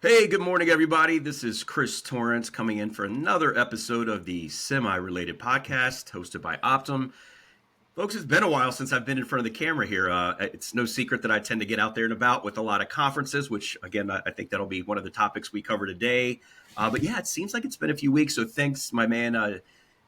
Hey, good morning, everybody. This is Chris Torrence coming in for another episode of the semi-related podcast hosted by Optym. Folks, it's been a while since I've been in front of the camera here. It's no secret that I tend to get out there and about with a lot of conferences, which, again, I think that'll be one of the topics we cover today. But yeah, it seems like it's been a few weeks. So thanks, my man,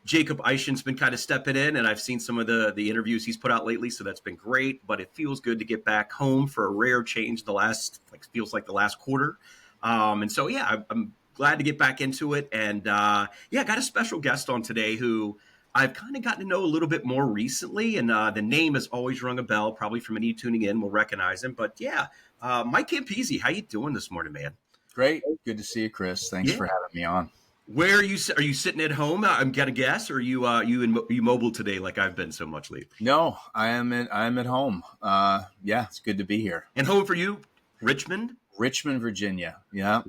Jacob Eichen's been kind of stepping in, and I've seen some of the interviews he's put out lately, so that's been great. But it feels good to get back home for a rare change feels like the last quarter. And so, yeah, I'm glad to get back into it. And yeah, got a special guest on today who I've kind of gotten to know a little bit more recently. And the name has always rung a bell, probably from any tuning in will recognize him. But yeah, Mike Campese, how you doing this morning, man? Great. Good to see you, Chris. Thanks for having me on. Where are you? Are you sitting at home? I'm gonna guess, or are you mobile today, like I've been so much lately? No, I'm at home. Yeah, it's good to be here. And home for you, Richmond, Virginia. Yeah,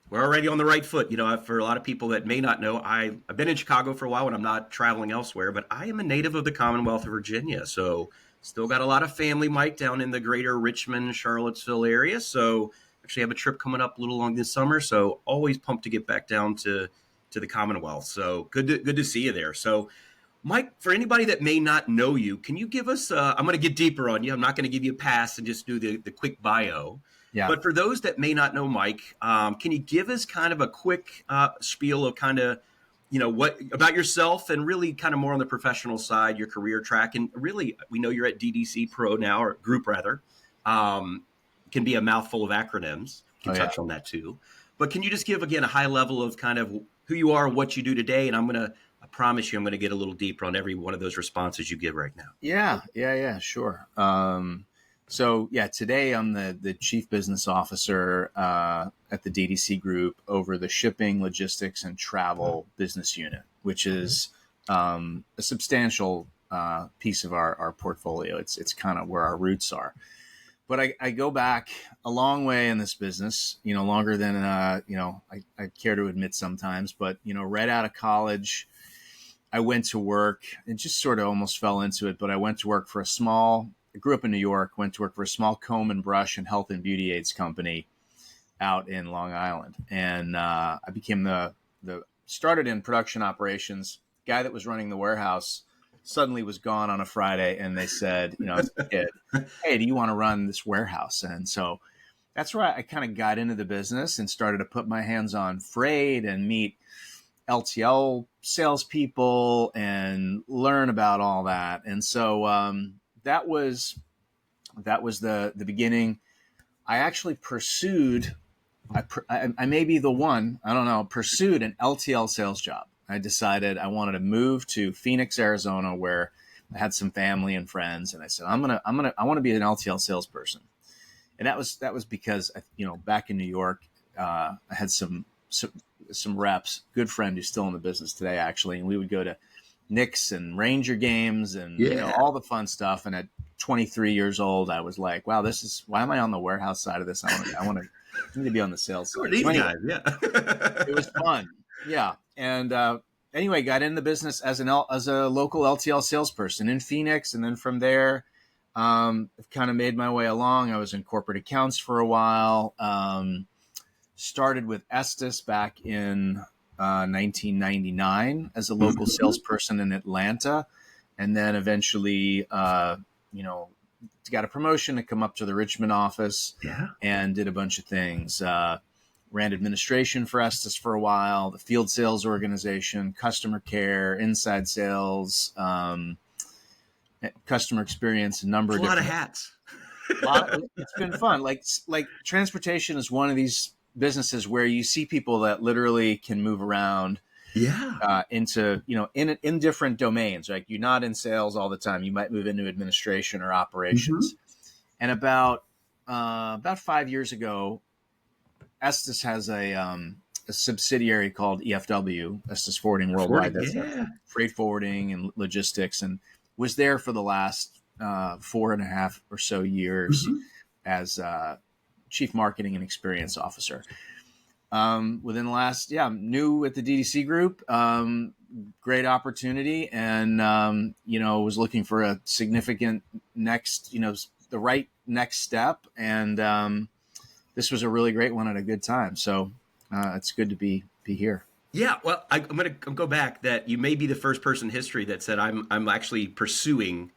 we're already on the right foot. For a lot of people that may not know, I've been in Chicago for a while when I'm not traveling elsewhere, but I am a native of the Commonwealth of Virginia, so still got a lot of family, Mike, down in the greater Richmond, Charlottesville area. So actually have a trip coming up a little long this summer, so always pumped to get back down to the Commonwealth. So good to see you there. So Mike, for anybody that may not know you, can you give us I'm going to get deeper on you. I'm not going to give you a pass and just do the quick bio. Yeah. But for those that may not know Mike, can you give us kind of a quick spiel of kind of, what about yourself and really kind of more on the professional side, your career track? And really, we know you're at DDC Pro now, or Group rather. Can be a mouthful of acronyms. Can touch on that too. But can you just give, again, a high level of kind of who you are, what you do today? And I promise you I'm going to get a little deeper on every one of those responses you give right now. Yeah, sure. Today I'm the Chief Business Officer at the DDC Group over the Shipping, Logistics, and Travel Business Unit, which is a substantial piece of our portfolio. It's kind of where our roots are. But I go back a long way in this business, longer than, I care to admit sometimes. But, right out of college, I went to work and just sort of almost fell into it. But I went to work for I grew up in New York, went to work for a small comb and brush and health and beauty aids company out in Long Island. And I became started in production operations. Guy that was running the warehouse suddenly was gone on a Friday, and they said, as a kid, hey, do you want to run this warehouse? And so that's where I kind of got into the business and started to put my hands on freight and meet LTL salespeople and learn about all that. And so that was the beginning. I actually pursued, I may be the one, I don't know, pursued an LTL sales job. I decided I wanted to move to Phoenix, Arizona, where I had some family and friends. And I said, I want to be an LTL salesperson. And that was because, back in New York, I had some reps, good friend who's still in the business today, actually. And we would go to Knicks and Ranger games and all the fun stuff. And at 23 years old, I was like, wow, why am I on the warehouse side of this? I want to be on the sales side. These guys, it was fun. Yeah. And anyway, got in the business as a local LTL salesperson in Phoenix. And then from there, I've kind of made my way along. I was in corporate accounts for a while. Started with Estes back in 1999 as a local salesperson in Atlanta. And then eventually, got a promotion to come up to the Richmond office and did a bunch of things. Ran administration for Estes for a while, the field sales organization, customer care, inside sales, customer experience, a number of different hats. It's been fun. Like transportation is one of these businesses where you see people that literally can move around into, in different domains. Like you're not in sales all the time. You might move into administration or operations. And about 5 years ago, Estes has a subsidiary called EFW, Estes Forwarding Worldwide. That's freight forwarding and logistics, and was there for the last 4.5 or so years as Chief Marketing and Experience Officer. Within the last, new at the DDC Group, great opportunity, and was looking for a significant next, the right next step, and this was a really great one at a good time. So it's good to be here. Yeah, well, I'm going to go back that you may be the first person in history that said I'm actually pursuing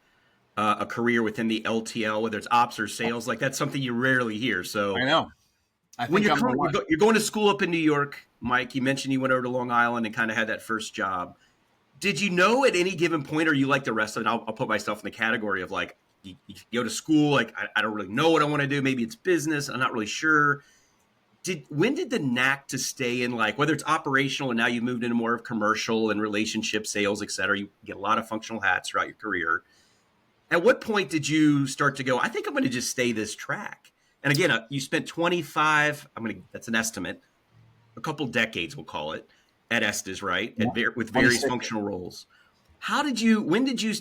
a career within the LTL, whether it's ops or sales. Like that's something you rarely hear. I So know. I when think I'm the one. you're going to school up in New York, Mike, you mentioned you went over to Long Island and kind of had that first job. Did you know at any given point, or you like the rest of it? I'll put myself in the category of like you go to school, like I don't really know what I want to do. Maybe it's business. I'm not really sure. When did the knack to stay in, like, whether it's operational and now you moved into more of commercial and relationship sales, et cetera, you get a lot of functional hats throughout your career. At what point did you start to go, I think I'm going to just stay this track? And again, you spent 25, that's an estimate, a couple decades, we'll call it, at Estes, right? With various functional roles. When did you,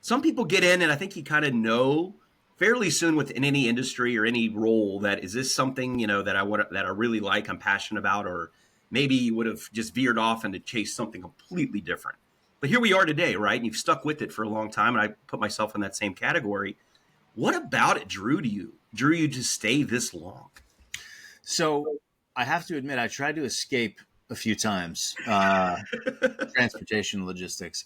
some people get in and I think you kind of know fairly soon within any industry or any role that is this something, that I really like, I'm passionate about, or maybe you would have just veered off and to chase something completely different. But here we are today, right? And you've stuck with it for a long time, and I put myself in that same category. What about it drew you to stay this long? So I have to admit, I tried to escape a few times. Transportation logistics.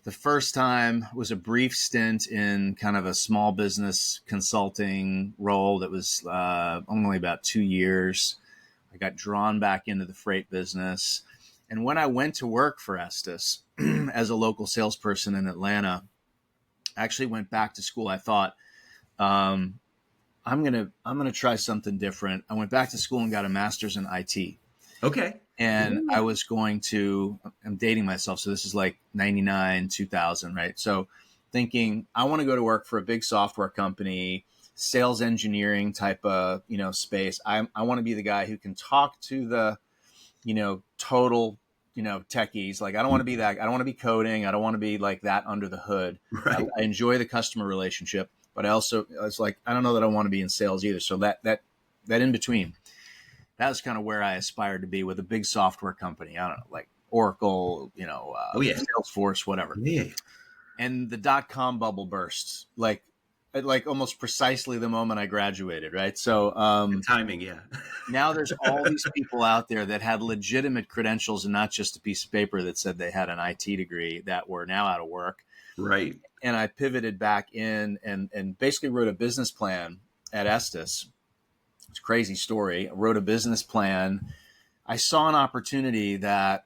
The first time was a brief stint in kind of a small business consulting role that was only about 2 years. I got drawn back into the freight business. And when I went to work for Estes as a local salesperson in Atlanta, I actually went back to school. I thought, I'm gonna try something different. I went back to school and got a master's in IT. Okay. And I was I'm dating myself. So this is like 99, 2000, right? So thinking I want to go to work for a big software company, sales engineering type of, space. I want to be the guy who can talk to the, total, techies. Like, I don't want to be that. I don't want to be coding. I don't want to be like that under the hood. Right. I enjoy the customer relationship, but it's like, I don't know that I want to be in sales either. So that in between, that was kind of where I aspired to be with a big software company. I don't know, like Oracle, Salesforce, whatever. Yeah. And the .com bubble burst, like almost precisely the moment I graduated, right? So timing, yeah. Now there's all these people out there that had legitimate credentials and not just a piece of paper that said they had an IT degree that were now out of work. Right. And I pivoted back in and basically wrote a business plan at Estes. It's a crazy story. I wrote a business plan. I saw an opportunity that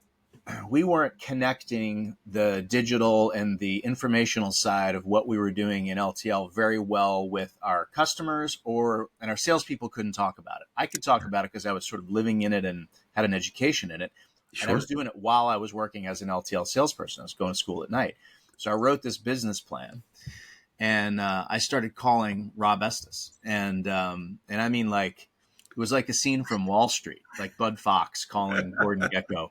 we weren't connecting the digital and the informational side of what we were doing in LTL very well with our customers, and our salespeople couldn't talk about it. I could talk about it because I was sort of living in it and had an education in it. Sure. And I was doing it while I was working as an LTL salesperson. I was going to school at night. So I wrote this business plan. And I started calling Rob Estes, and I mean, like, it was like a scene from Wall Street, like Bud Fox calling Gordon Gekko.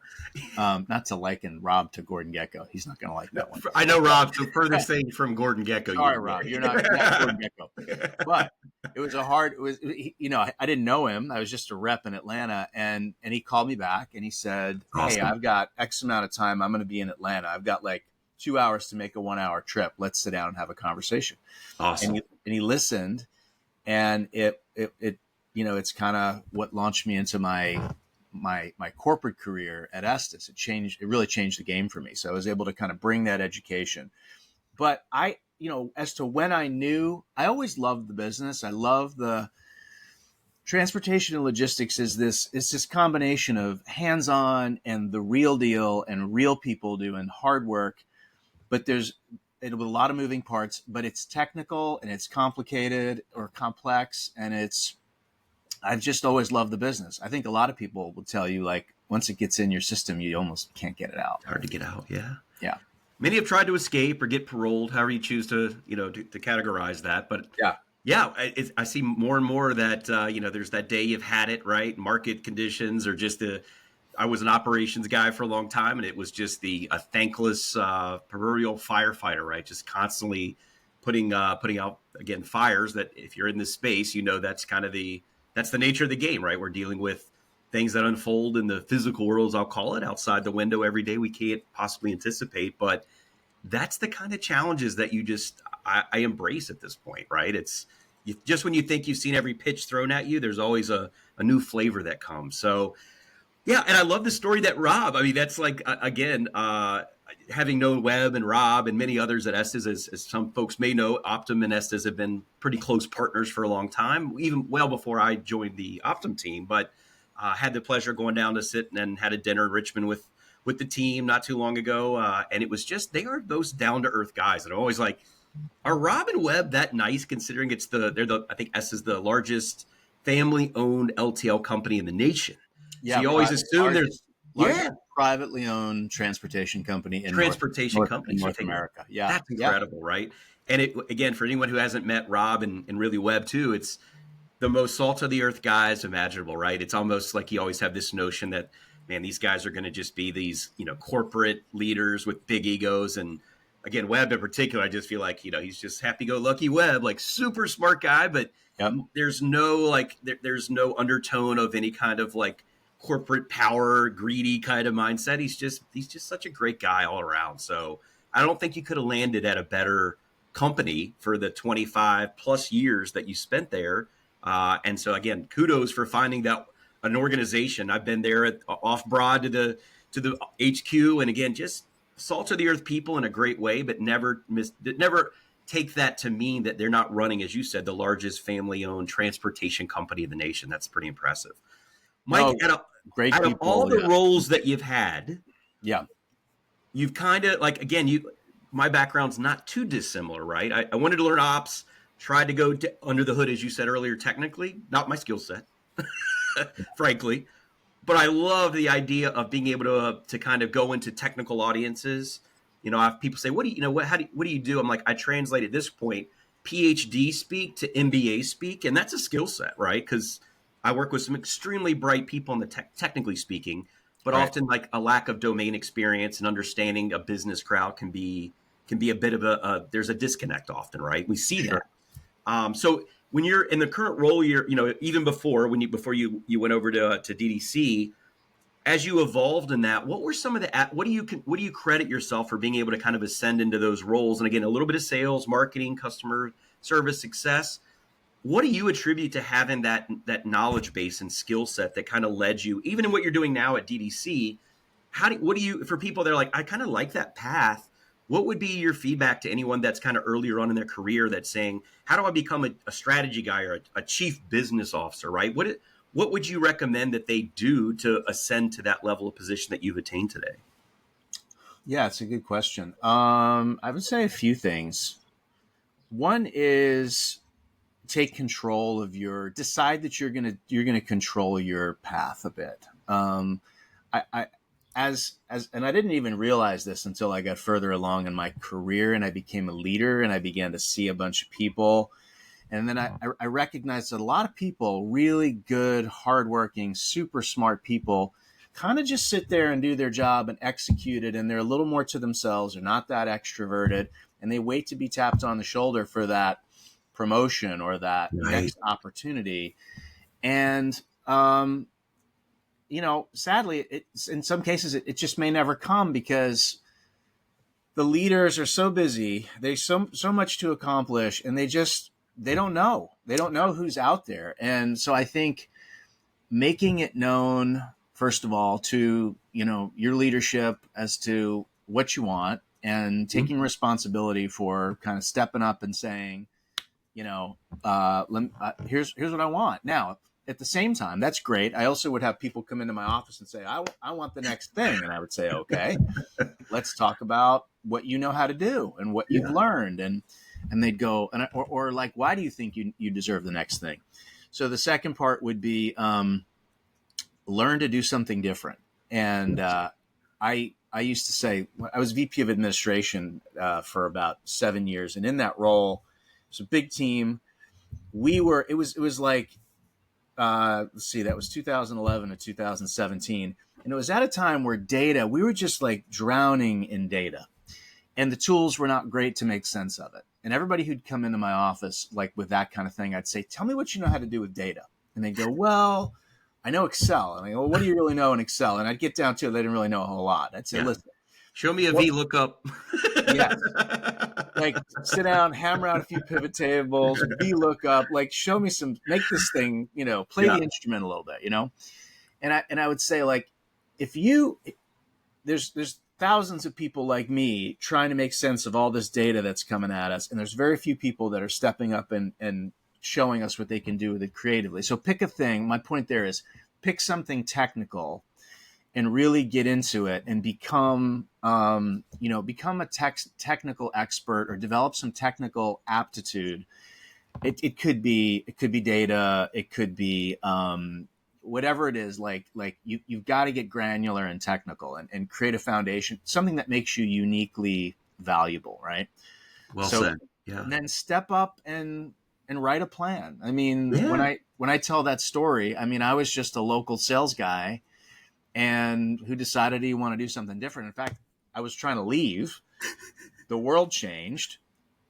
Not to liken Rob to Gordon Gekko; he's not going to like that one. I know Rob. So furthest thing from Gordon Gekko. Sorry, Rob, you're not Gordon Gekko. But it was I didn't know him. I was just a rep in Atlanta, and he called me back and he said, awesome. Hey, I've got X amount of time. I'm going to be in Atlanta. I've got like 2 hours to make a 1 hour trip. Let's sit down and have a conversation. Awesome. And he listened, and it's kind of what launched me into my corporate career at Estes. It really changed the game for me. So I was able to kind of bring that education. But as to when I knew, I always loved the business. I love the transportation and logistics is this combination of hands-on and the real deal and real people doing hard work. But there's a lot of moving parts, but it's technical and it's complicated or complex. And I've just always loved the business. I think a lot of people will tell you, like, once it gets in your system, you almost can't get it out. Hard to get out. Yeah. Yeah. Many have tried to escape or get paroled, however you choose to categorize that. But yeah, I see more and more that, there's that day you've had it, right? Market conditions or just I was an operations guy for a long time, and it was just a thankless proverbial firefighter, right? Just constantly putting out, again, fires that if you're in this space, that's kind of that's the nature of the game, right? We're dealing with things that unfold in the physical world, as I'll call it, outside the window every day we can't possibly anticipate. But that's the kind of challenges that I embrace at this point, right? It's just when you think you've seen every pitch thrown at you, there's always a new flavor that comes. So yeah, and I love the story that Rob. I mean, that's like again, having known Webb and Rob and many others at Estes, as some folks may know, Optym and Estes have been pretty close partners for a long time, even well before I joined the Optym team. But had the pleasure of going down to sit and had a dinner in Richmond with the team not too long ago, and it was just they are those down to earth guys, and I'm always like, are Rob and Webb that nice considering I think Estes is the largest family owned LTL company in the nation. Yeah, so you always assume there's privately owned transportation company in North America. Yeah, that's incredible, right? And it again for anyone who hasn't met Rob and really Webb too, it's the most salt of the earth guys imaginable, right? It's almost like you always have this notion that man, these guys are going to just be these corporate leaders with big egos. And again, Webb in particular, I just feel like he's just happy-go-lucky Webb, like super smart guy, but there's no there's no undertone of any kind of like corporate power, greedy kind of mindset. He's just such a great guy all around. So I don't think you could have landed at a better company for the 25 plus years that you spent there. And so again, kudos for finding that an organization. I've been there off Broad to the HQ, and again, just salt of the earth people in a great way, but never take that to mean that they're not running, as you said, the largest family owned transportation company in the nation. That's pretty impressive. Mike, out of all the roles that you've had, you've kind of my background's not too dissimilar, right? I wanted to learn ops, tried to go under the hood, as you said earlier, technically, not my skill set, frankly. But I love the idea of being able to kind of go into technical audiences. I have people say, what do you do? I'm like, I translate at this point PhD speak to MBA speak, and that's a skill set, right? Because I work with some extremely bright people in the technically speaking, but often like a lack of domain experience and understanding a business crowd can be a bit of there's a disconnect often, right? We see that. So when you're in the current role, you're even before you went over to DDC, as you evolved in that, what were some of what do you credit yourself for being able to kind of ascend into those roles? And again, a little bit of sales, marketing, customer service, success. What do you attribute to having that knowledge base and skill set that kind of led you, even in what you're doing now at DDC? For people that are like, I kind of like that path, what would be your feedback to anyone that's kind of earlier on in their career that's saying, how do I become a strategy guy or a chief business officer, right? What would you recommend that they do to ascend to that level of position that you've attained today? Yeah, it's a good question. I would say a few things. One is take control of decide that you're gonna control your path a bit. And I didn't even realize this until I got further along in my career and I became a leader and I began to see a bunch of people. And then I recognized that a lot of people, really good, hardworking, super smart people, kind of just sit there and do their job and execute it. And they're a little more to themselves. They're not that extroverted. And they wait to be tapped on the shoulder for that promotion or that next opportunity. And, sadly, in some cases, it just may never come because the leaders are so busy. There's so much to accomplish, and they don't know. They don't know who's out there. And so I think making it known, first of all, to, your leadership as to what you want and taking responsibility for kind of stepping up and saying, here's what I want. Now, at the same time, that's great. I also would have people come into my office and say, I want the next thing. And I would say, okay, let's talk about what you know how to do and what you've learned. And they'd go, or like, why do you think you deserve the next thing? So the second part would be learn to do something different. And I used to say, I was VP of administration for about 7 years. And in that role, it was a big team. It was like, let's see, that was 2011 to 2017. And it was at a time where we were just like drowning in data. And the tools were not great to make sense of it. And everybody who'd come into my office, like with that kind of thing, I'd say, tell me what you know how to do with data. And they'd go, well, I know Excel. And I go, well, what do you really know in Excel? And I'd get down to it. They didn't really know a whole lot. I'd say, listen. Show me a VLOOKUP. Yes. like sit down, hammer out a few pivot tables, VLOOKUP, like show me make this thing, play Yeah. the instrument a little bit, And I would say, like, if there's thousands of people like me trying to make sense of all this data that's coming at us, and there's very few people that are stepping up and showing us what they can do with it creatively. So pick a thing. My point there is pick something technical and really get into it and become a technical expert or develop some technical aptitude. It could be data. It could be whatever it is. Like you've got to get granular and technical and create a foundation, something that makes you uniquely valuable, right? Well said. Yeah. And then step up and write a plan. I mean, Yeah. when I tell that story, I mean, I was just a local sales guy and who decided he wanted to do something different. In fact, I was trying to leave. The world changed.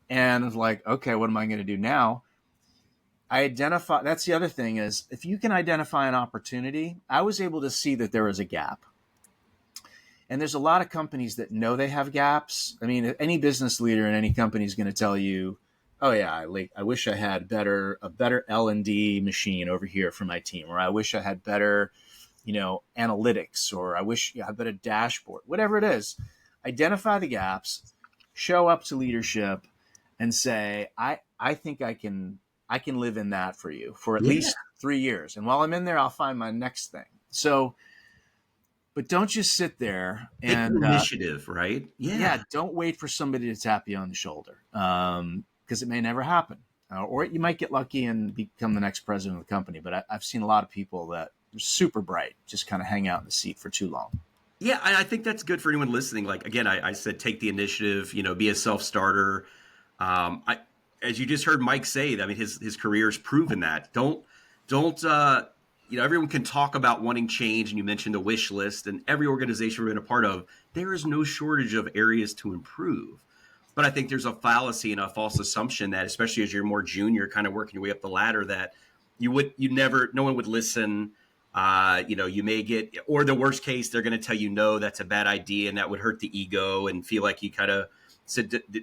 And I was like, okay, what am I going to do now? That's the other thing is if you can identify an opportunity, I was able to see that there was a gap. And there's a lot of companies that know they have gaps. I mean, any business leader in any company is going to tell you, oh yeah, I wish I had a better L&D machine over here for my team, or I wish I had better, analytics, or I wish I had better dashboard, whatever it is. Identify the gaps, show up to leadership, and say, I think I can live in that for you for at least 3 years, and while I'm in there, I'll find my next thing. So, but don't just sit there and take the initiative, right? Yeah, don't wait for somebody to tap you on the shoulder. Because it may never happen. Or you might get lucky and become the next president of the company. But I've seen a lot of people that are super bright, just kind of hang out in the seat for too long. Yeah, I think that's good for anyone listening. Like, again, I said take the initiative, be a self-starter. As you just heard Mike say, I mean, his career's proven that. Don't everyone can talk about wanting change, and you mentioned the wish list, and every organization we've been a part of, there is no shortage of areas to improve. But I think there's a fallacy and a false assumption that, especially as you're more junior, kind of working your way up the ladder, that no one would listen. You may get, or the worst case, they're going to tell you, no, that's a bad idea, and that would hurt the ego and feel like you kind of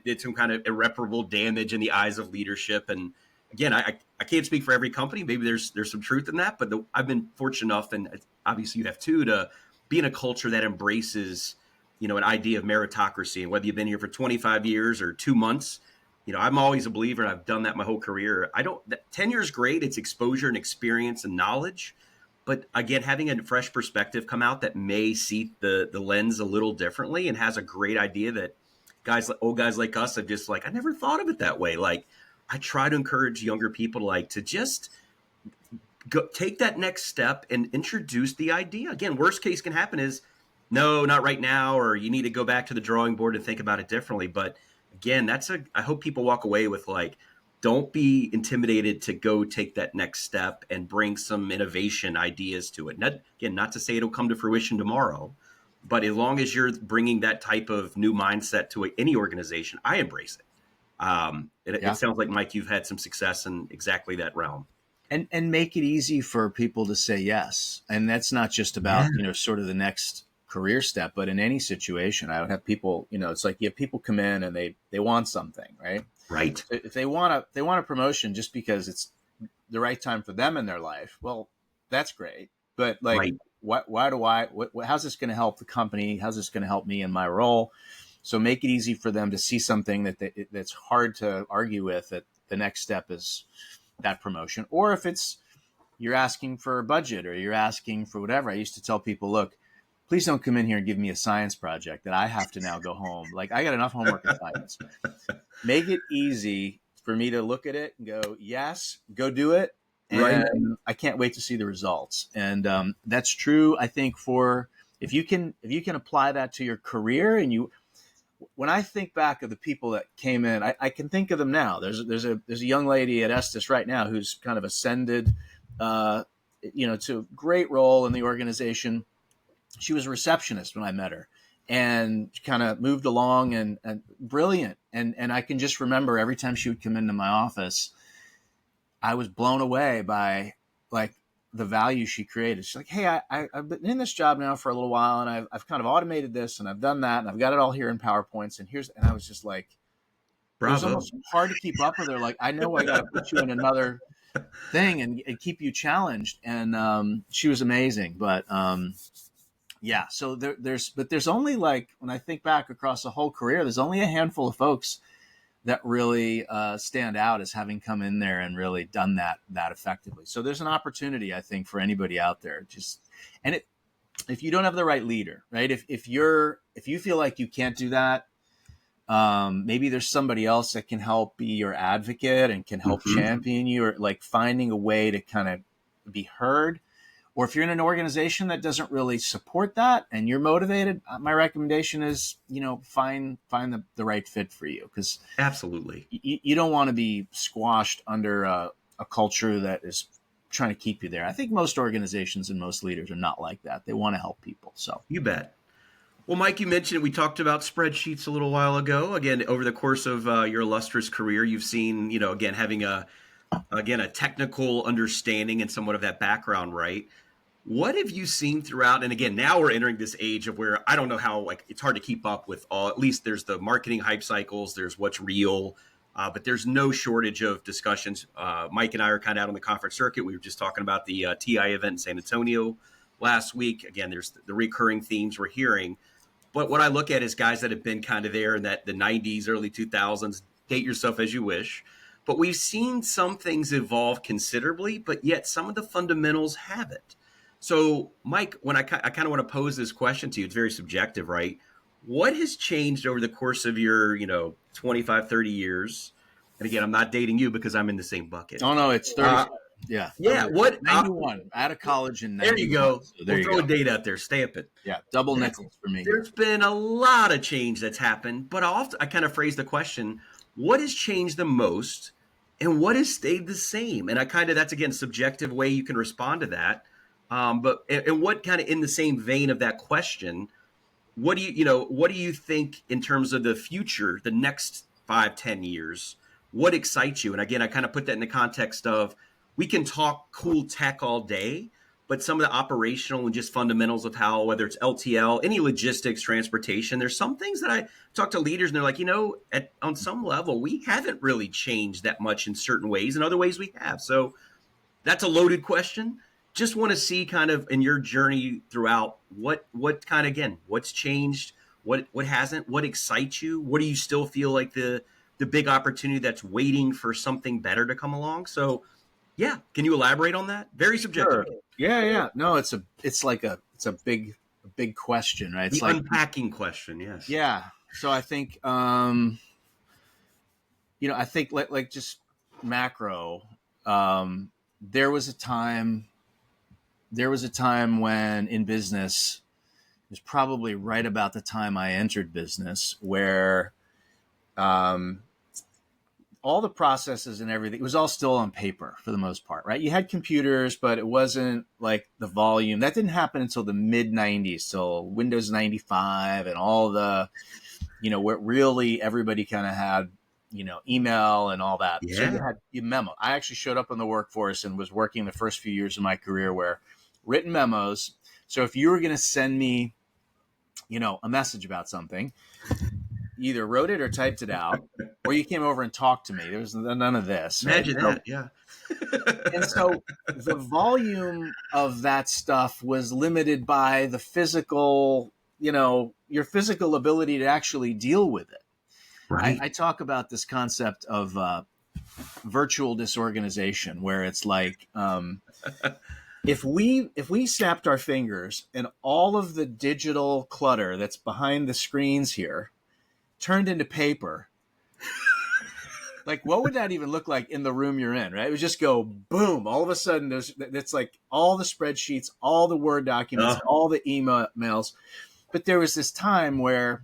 did some kind of irreparable damage in the eyes of leadership. And again, I can't speak for every company. Maybe there's some truth in that, but I've been fortunate enough, and obviously you have too, to be in a culture that embraces an idea of meritocracy. And whether you've been here for 25 years or 2 months, I'm always a believer, and I've done that my whole career. Tenure is great. It's exposure and experience and knowledge. But again, having a fresh perspective come out that may see the lens a little differently and has a great idea that old guys like us have just I never thought of it that way. Like, I try to encourage younger people to just go take that next step and introduce the idea. Again, worst case can happen is, no, not right now, or you need to go back to the drawing board and think about it differently. But again, I hope people walk away with don't be intimidated to go take that next step and bring some innovation ideas to it. Not to say it'll come to fruition tomorrow, but as long as you're bringing that type of new mindset to any organization, I embrace it. It sounds like, Mike, you've had some success in exactly that realm. And make it easy for people to say yes. And that's not just about, sort of the next career step, but in any situation, I would have people, it's like you have people come in and they want something, right? Right. If they want a promotion just because it's the right time for them in their life, well, that's great. But Right. how's this going to help the company? How's this going to help me in my role? So make it easy for them to see something that's hard to argue with, that the next step is that promotion. Or if you're asking for a budget or you're asking for whatever, I used to tell people, look, please don't come in here and give me a science project that I have to now go home. Like, I got enough homework in science. Make it easy for me to look at it and go, yes, go do it. And Right. I can't wait to see the results. And that's true, I think, for if you can apply that to your career. And when I think back of the people that came in, I can think of them now. There's a young lady at Estes right now who's kind of ascended, to a great role in the organization. She was a receptionist when I met her, and kind of moved along and brilliant. And I can just remember every time she would come into my office, I was blown away by the value she created. She's like, hey, I've been in this job now for a little while, and I've kind of automated this, and I've done that, and I've got it all here in PowerPoints, and I was just like, It was Bravo. almost hard to keep up with her. Like, I know I got to put you in another thing and keep you challenged. And she was amazing. But yeah, so there's only, like, when I think back across the whole career, there's only a handful of folks that really stand out as having come in there and really done that effectively. So there's an opportunity, I think, for anybody out there. If you don't have the right leader, right? If you feel like you can't do that, maybe there's somebody else that can help be your advocate and can help champion you, or like finding a way to kind of be heard. Or if you're in an organization that doesn't really support that and you're motivated, my recommendation is, find the right fit for you, because Absolutely. you don't want to be squashed under a culture that is trying to keep you there. I think most organizations and most leaders are not like that. They want to help people. So You bet. Well, Mike, you mentioned we talked about spreadsheets a little while ago. Again, over the course of your illustrious career, you've seen, again, having a technical understanding and somewhat of that background, right? What have you seen throughout? And again, now we're entering this age of where I don't know how, like, it's hard to keep up with all. At least there's the marketing hype cycles, there's what's real, but there's no shortage of discussions. Mike and I are kind of out on the conference circuit. We were just talking about the TI event in San Antonio last week. Again, there's the recurring themes we're hearing. But what I look at is guys that have been kind of there in the 90s, early 2000s, date yourself as you wish. But we've seen some things evolve considerably, but yet some of the fundamentals haven't. So, Mike, when I kind of want to pose this question to you, it's very subjective, right? What has changed over the course of your, 25, 30 years? And again, I'm not dating you because I'm in the same bucket. Oh no, it's 30. Yeah. What? 91. Out of college in 91. There you go. So there we'll you throw go. a date out there. Stamp it. Yeah. Double nickels for me. There's been a lot of change that's happened, but I kind of phrase the question, what has changed the most and what has stayed the same? And that's, again, subjective way you can respond to that. But what kind of in the same vein of that question, what do you think in terms of the future, the next 5-10 years, what excites you? And again, I kind of put that in the context of, we can talk cool tech all day, but some of the operational and just fundamentals of how, whether it's LTL, any logistics, transportation, there's some things that I talk to leaders and they're like, on some level, we haven't really changed that much in certain ways. In other ways we have. So that's a loaded question. Just want to see kind of in your journey throughout what kind of, again, what's changed, what hasn't, what excites you, what do you still feel like the big opportunity that's waiting for something better to come along? So yeah, can you elaborate on that? Very subjective. Sure. Yeah. No, it's a big question, right? It's the like unpacking question. Yes. Yeah. So I think I think like just macro, there was a time when in business, it was probably right about the time I entered business, where all the processes and everything, it was all still on paper for the most part, right? You had computers, but it wasn't like the volume. That didn't happen until the mid 90s, till Windows 95 and all the, where really everybody kind of had, email and all that. Yeah. So you had your memo. I actually showed up in the workforce and was working the first few years of my career where written memos. So if you were going to send me, a message about something, you either wrote it or typed it out, or you came over and talked to me. There was none of this. Imagine that. Yeah. And so the volume of that stuff was limited by the physical, your physical ability to actually deal with it. Right. I talk about this concept of virtual disorganization, where it's like, if we snapped our fingers and all of the digital clutter that's behind the screens here turned into paper, like, what would that even look like in the room you're in, right? It would just go boom. All of a sudden, it's like all the spreadsheets, all the Word documents, all the emails. But there was this time where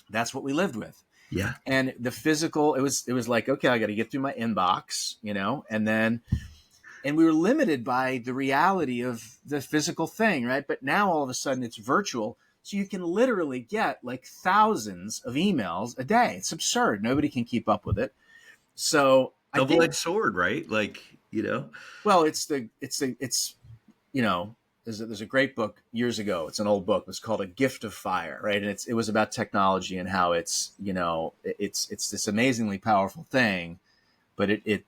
that's what we lived with. Yeah. And the physical, it was like, okay, I got to get through my inbox, and we were limited by the reality of the physical thing, right? But now all of a sudden it's virtual. So you can literally get like thousands of emails a day. It's absurd. Nobody can keep up with it. So double-edged sword, right? Like, well, it's there's a great book years ago. It's an old book. It's called A Gift of Fire, right? And it was about technology and how it's, it's this amazingly powerful thing, but it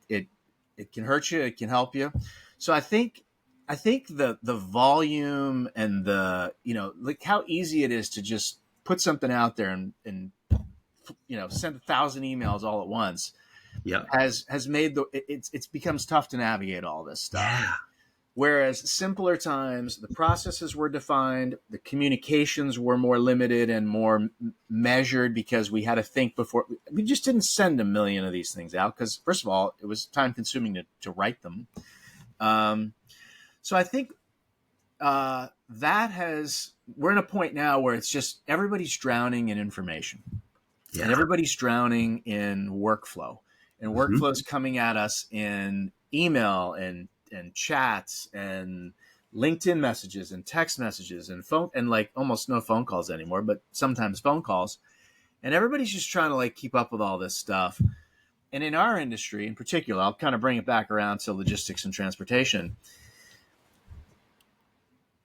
can hurt you. It can help you. So I think the volume and the, like how easy it is to just put something out there and send 1,000 emails all at once Yeah. has made it's becomes tough to navigate all this stuff. Yeah. Whereas simpler times, the processes were defined, the communications were more limited and more measured because we had to think before. We just didn't send a million of these things out because, first of all, it was time consuming to write them. So I think we're in a point now where it's just everybody's drowning in information. Yeah. And everybody's drowning in workflow. And workflow's coming at us in email and chats and LinkedIn messages and text messages and phone, and like almost no phone calls anymore, but sometimes phone calls. And everybody's just trying to like keep up with all this stuff. And in our industry in particular, I'll kind of bring it back around to logistics and transportation.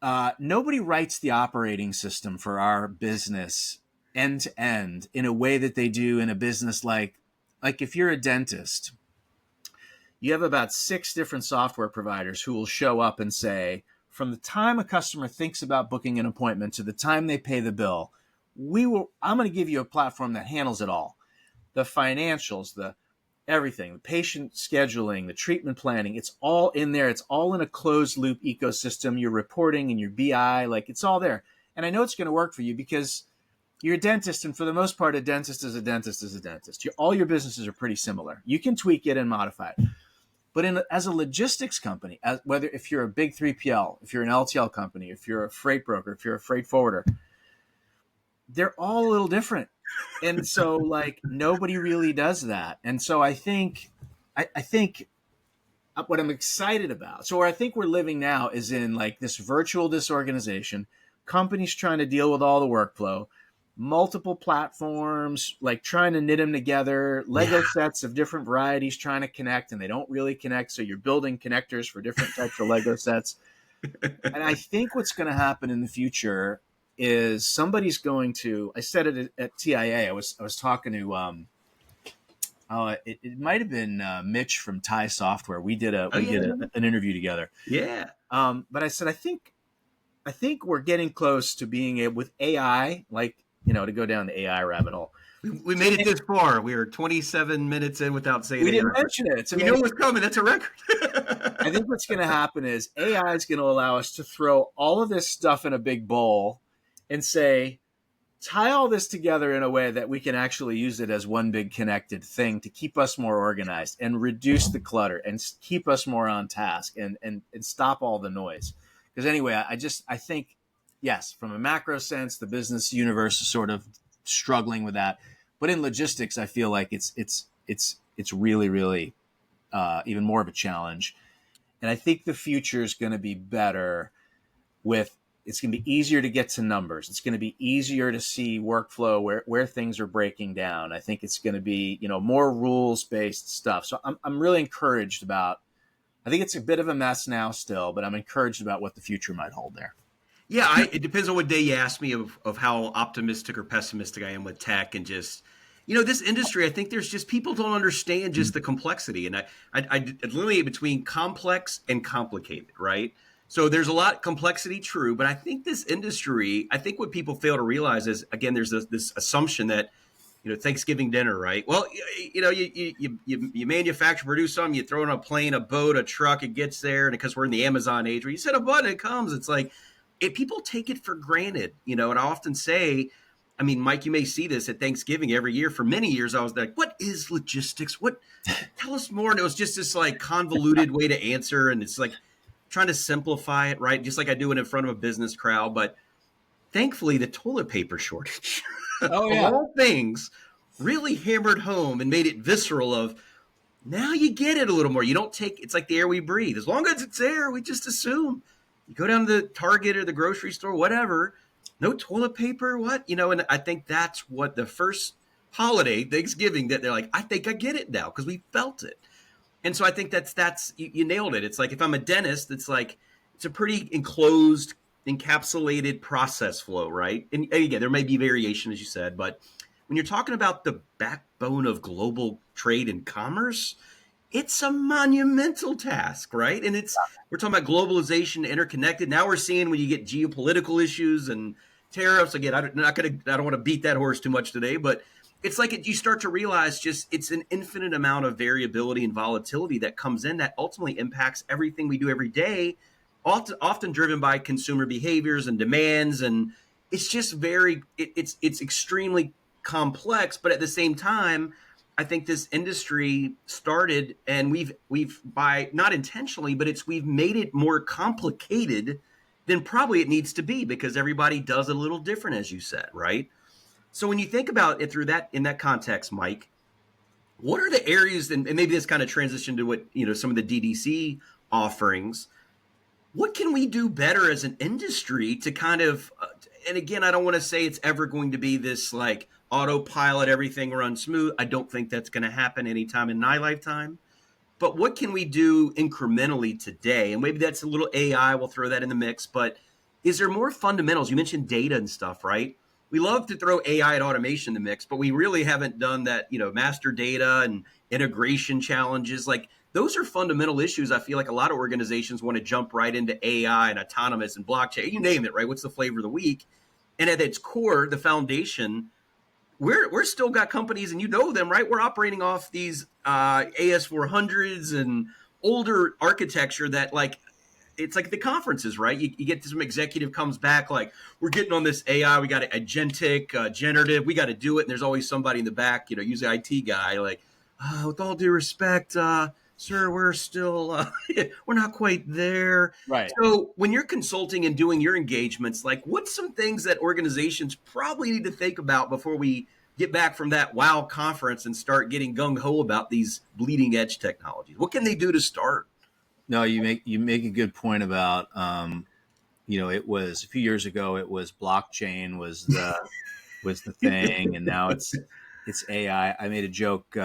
Nobody writes the operating system for our business end to end in a way that they do in a business like if you're a dentist, you have about 6 different software providers who will show up and say, from the time a customer thinks about booking an appointment to the time they pay the bill, I'm going to give you a platform that handles it all. The financials, the everything, the patient scheduling, the treatment planning, it's all in there. It's all in a closed loop ecosystem. Your reporting and your BI, like it's all there. And I know it's going to work for you because you're a dentist, and for the most part, a dentist is a dentist is a dentist. All your businesses are pretty similar. You can tweak it and modify it. But as a logistics company, whether if you're a big 3PL, if you're an LTL company, if you're a freight broker, if you're a freight forwarder, they're all a little different. And so like nobody really does that. And so I think what I'm excited about, so where I think we're living now is in like this virtual disorganization, companies trying to deal with all the workflow, multiple platforms, like trying to knit them together, Lego sets of different varieties trying to connect, and they don't really connect. So you're building connectors for different types of Lego sets. And I think what's going to happen in the future is somebody's going to, I said it at TIA, I was talking to, it might have been Mitch from Thai Software. We did an interview together. Yeah. But I said, I think we're getting close to being able with AI, like, to go down the AI rabbit hole. We made it this far. We are 27 minutes in without saying we didn't mention it. We knew it was coming. That's a record. I think what's going to happen is AI is going to allow us to throw all of this stuff in a big bowl and say, tie all this together in a way that we can actually use it as one big connected thing to keep us more organized and reduce the clutter and keep us more on task and stop all the noise. Because anyway, I think, yes, from a macro sense, the business universe is sort of struggling with that. But in logistics, I feel like it's really, really even more of a challenge. And I think the future is going to be better it's going to be easier to get to numbers. It's going to be easier to see workflow where things are breaking down. I think it's going to be, more rules-based stuff. So I'm really encouraged about, I think it's a bit of a mess now still, but I'm encouraged about what the future might hold there. Yeah, it depends on what day you ask me of how optimistic or pessimistic I am with tech and just, this industry. I think there's just people don't understand just the complexity, and I delineate between complex and complicated, right? So there's a lot of complexity, true, but I think this industry, I think what people fail to realize is, again, there's this assumption that, Thanksgiving dinner, right? Well, you manufacture, produce something, you throw in a plane, a boat, a truck, it gets there, and because we're in the Amazon age where you set a button, it comes. It's like, people take it for granted, and I often say, I mean, Mike, you may see this at Thanksgiving every year. For many years, I was like, what is logistics? Tell us more. And it was just this like convoluted way to answer. And it's like trying to simplify it, right? Just like I do it in front of a business crowd. But thankfully, the toilet paper shortage, all things really hammered home and made it visceral of, now you get it a little more. You don't take, it's like the air we breathe. As long as it's there, we just assume. You go down to the Target or the grocery store, whatever, no toilet paper, what? And I think that's what the first holiday, Thanksgiving, that they're like, I think I get it now because we felt it. And so I think that's you nailed it. It's like if I'm a dentist, it's like, it's a pretty enclosed, encapsulated process flow, right? And again, there may be variation, as you said, but when you're talking about the backbone of global trade and commerce, it's a monumental task, right? And we're talking about globalization, interconnected. Now we're seeing when you get geopolitical issues and tariffs. Again, I don't want to beat that horse too much today, but it's like you start to realize just it's an infinite amount of variability and volatility that comes in that ultimately impacts everything we do every day, often driven by consumer behaviors and demands. And it's just it's extremely complex, but at the same time, I think this industry started, and we've by not intentionally, but we've made it more complicated than probably it needs to be because everybody does it a little different, as you said, right? So when you think about it in that context, Mike, what are the areas, and maybe this kind of transition to what some of the DDC offerings. What can we do better as an industry to kind of, and again, I don't want to say it's ever going to be this like autopilot, everything runs smooth. I don't think that's going to happen anytime in my lifetime. But what can we do incrementally today? And maybe that's a little AI, we'll throw that in the mix. But is there more fundamentals? You mentioned data and stuff, right? We love to throw AI and automation in the mix, but we really haven't done that, master data and integration challenges. Like those are fundamental issues. I feel like a lot of organizations want to jump right into AI and autonomous and blockchain, you name it, right? What's the flavor of the week? And at its core, the foundation, we're still got companies, and them, right? We're operating off these AS400s and older architecture that it's like the conferences, right? You get some executive comes back like, we're getting on this AI, we got agentic, generative, we got to do it. And there's always somebody in the back, usually IT guy, like, with all due respect, sir, we're still, we're not quite there. Right. So when you're consulting and doing your engagements, like what's some things that organizations probably need to think about before we get back from that WOW conference and start getting gung-ho about these bleeding edge technologies? What can they do to start? No, you make a good point about it was a few years ago. It was blockchain was the thing, and now it's AI. I made a joke.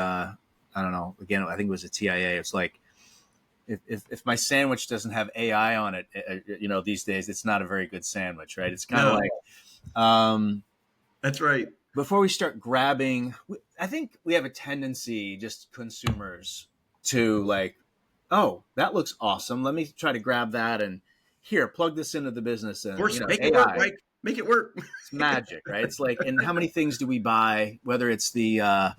I don't know. Again, I think it was a TIA. It's like if my sandwich doesn't have AI on it, these days it's not a very good sandwich, right? It's kind of like that's right. Before we start grabbing, I think we have a tendency, just consumers, to like, oh, that looks awesome. Let me try to grab that and here, plug this into the business and make AI. it work, Mike. Make it work. It's magic, right? It's like, and how many things do we buy? Whether it's the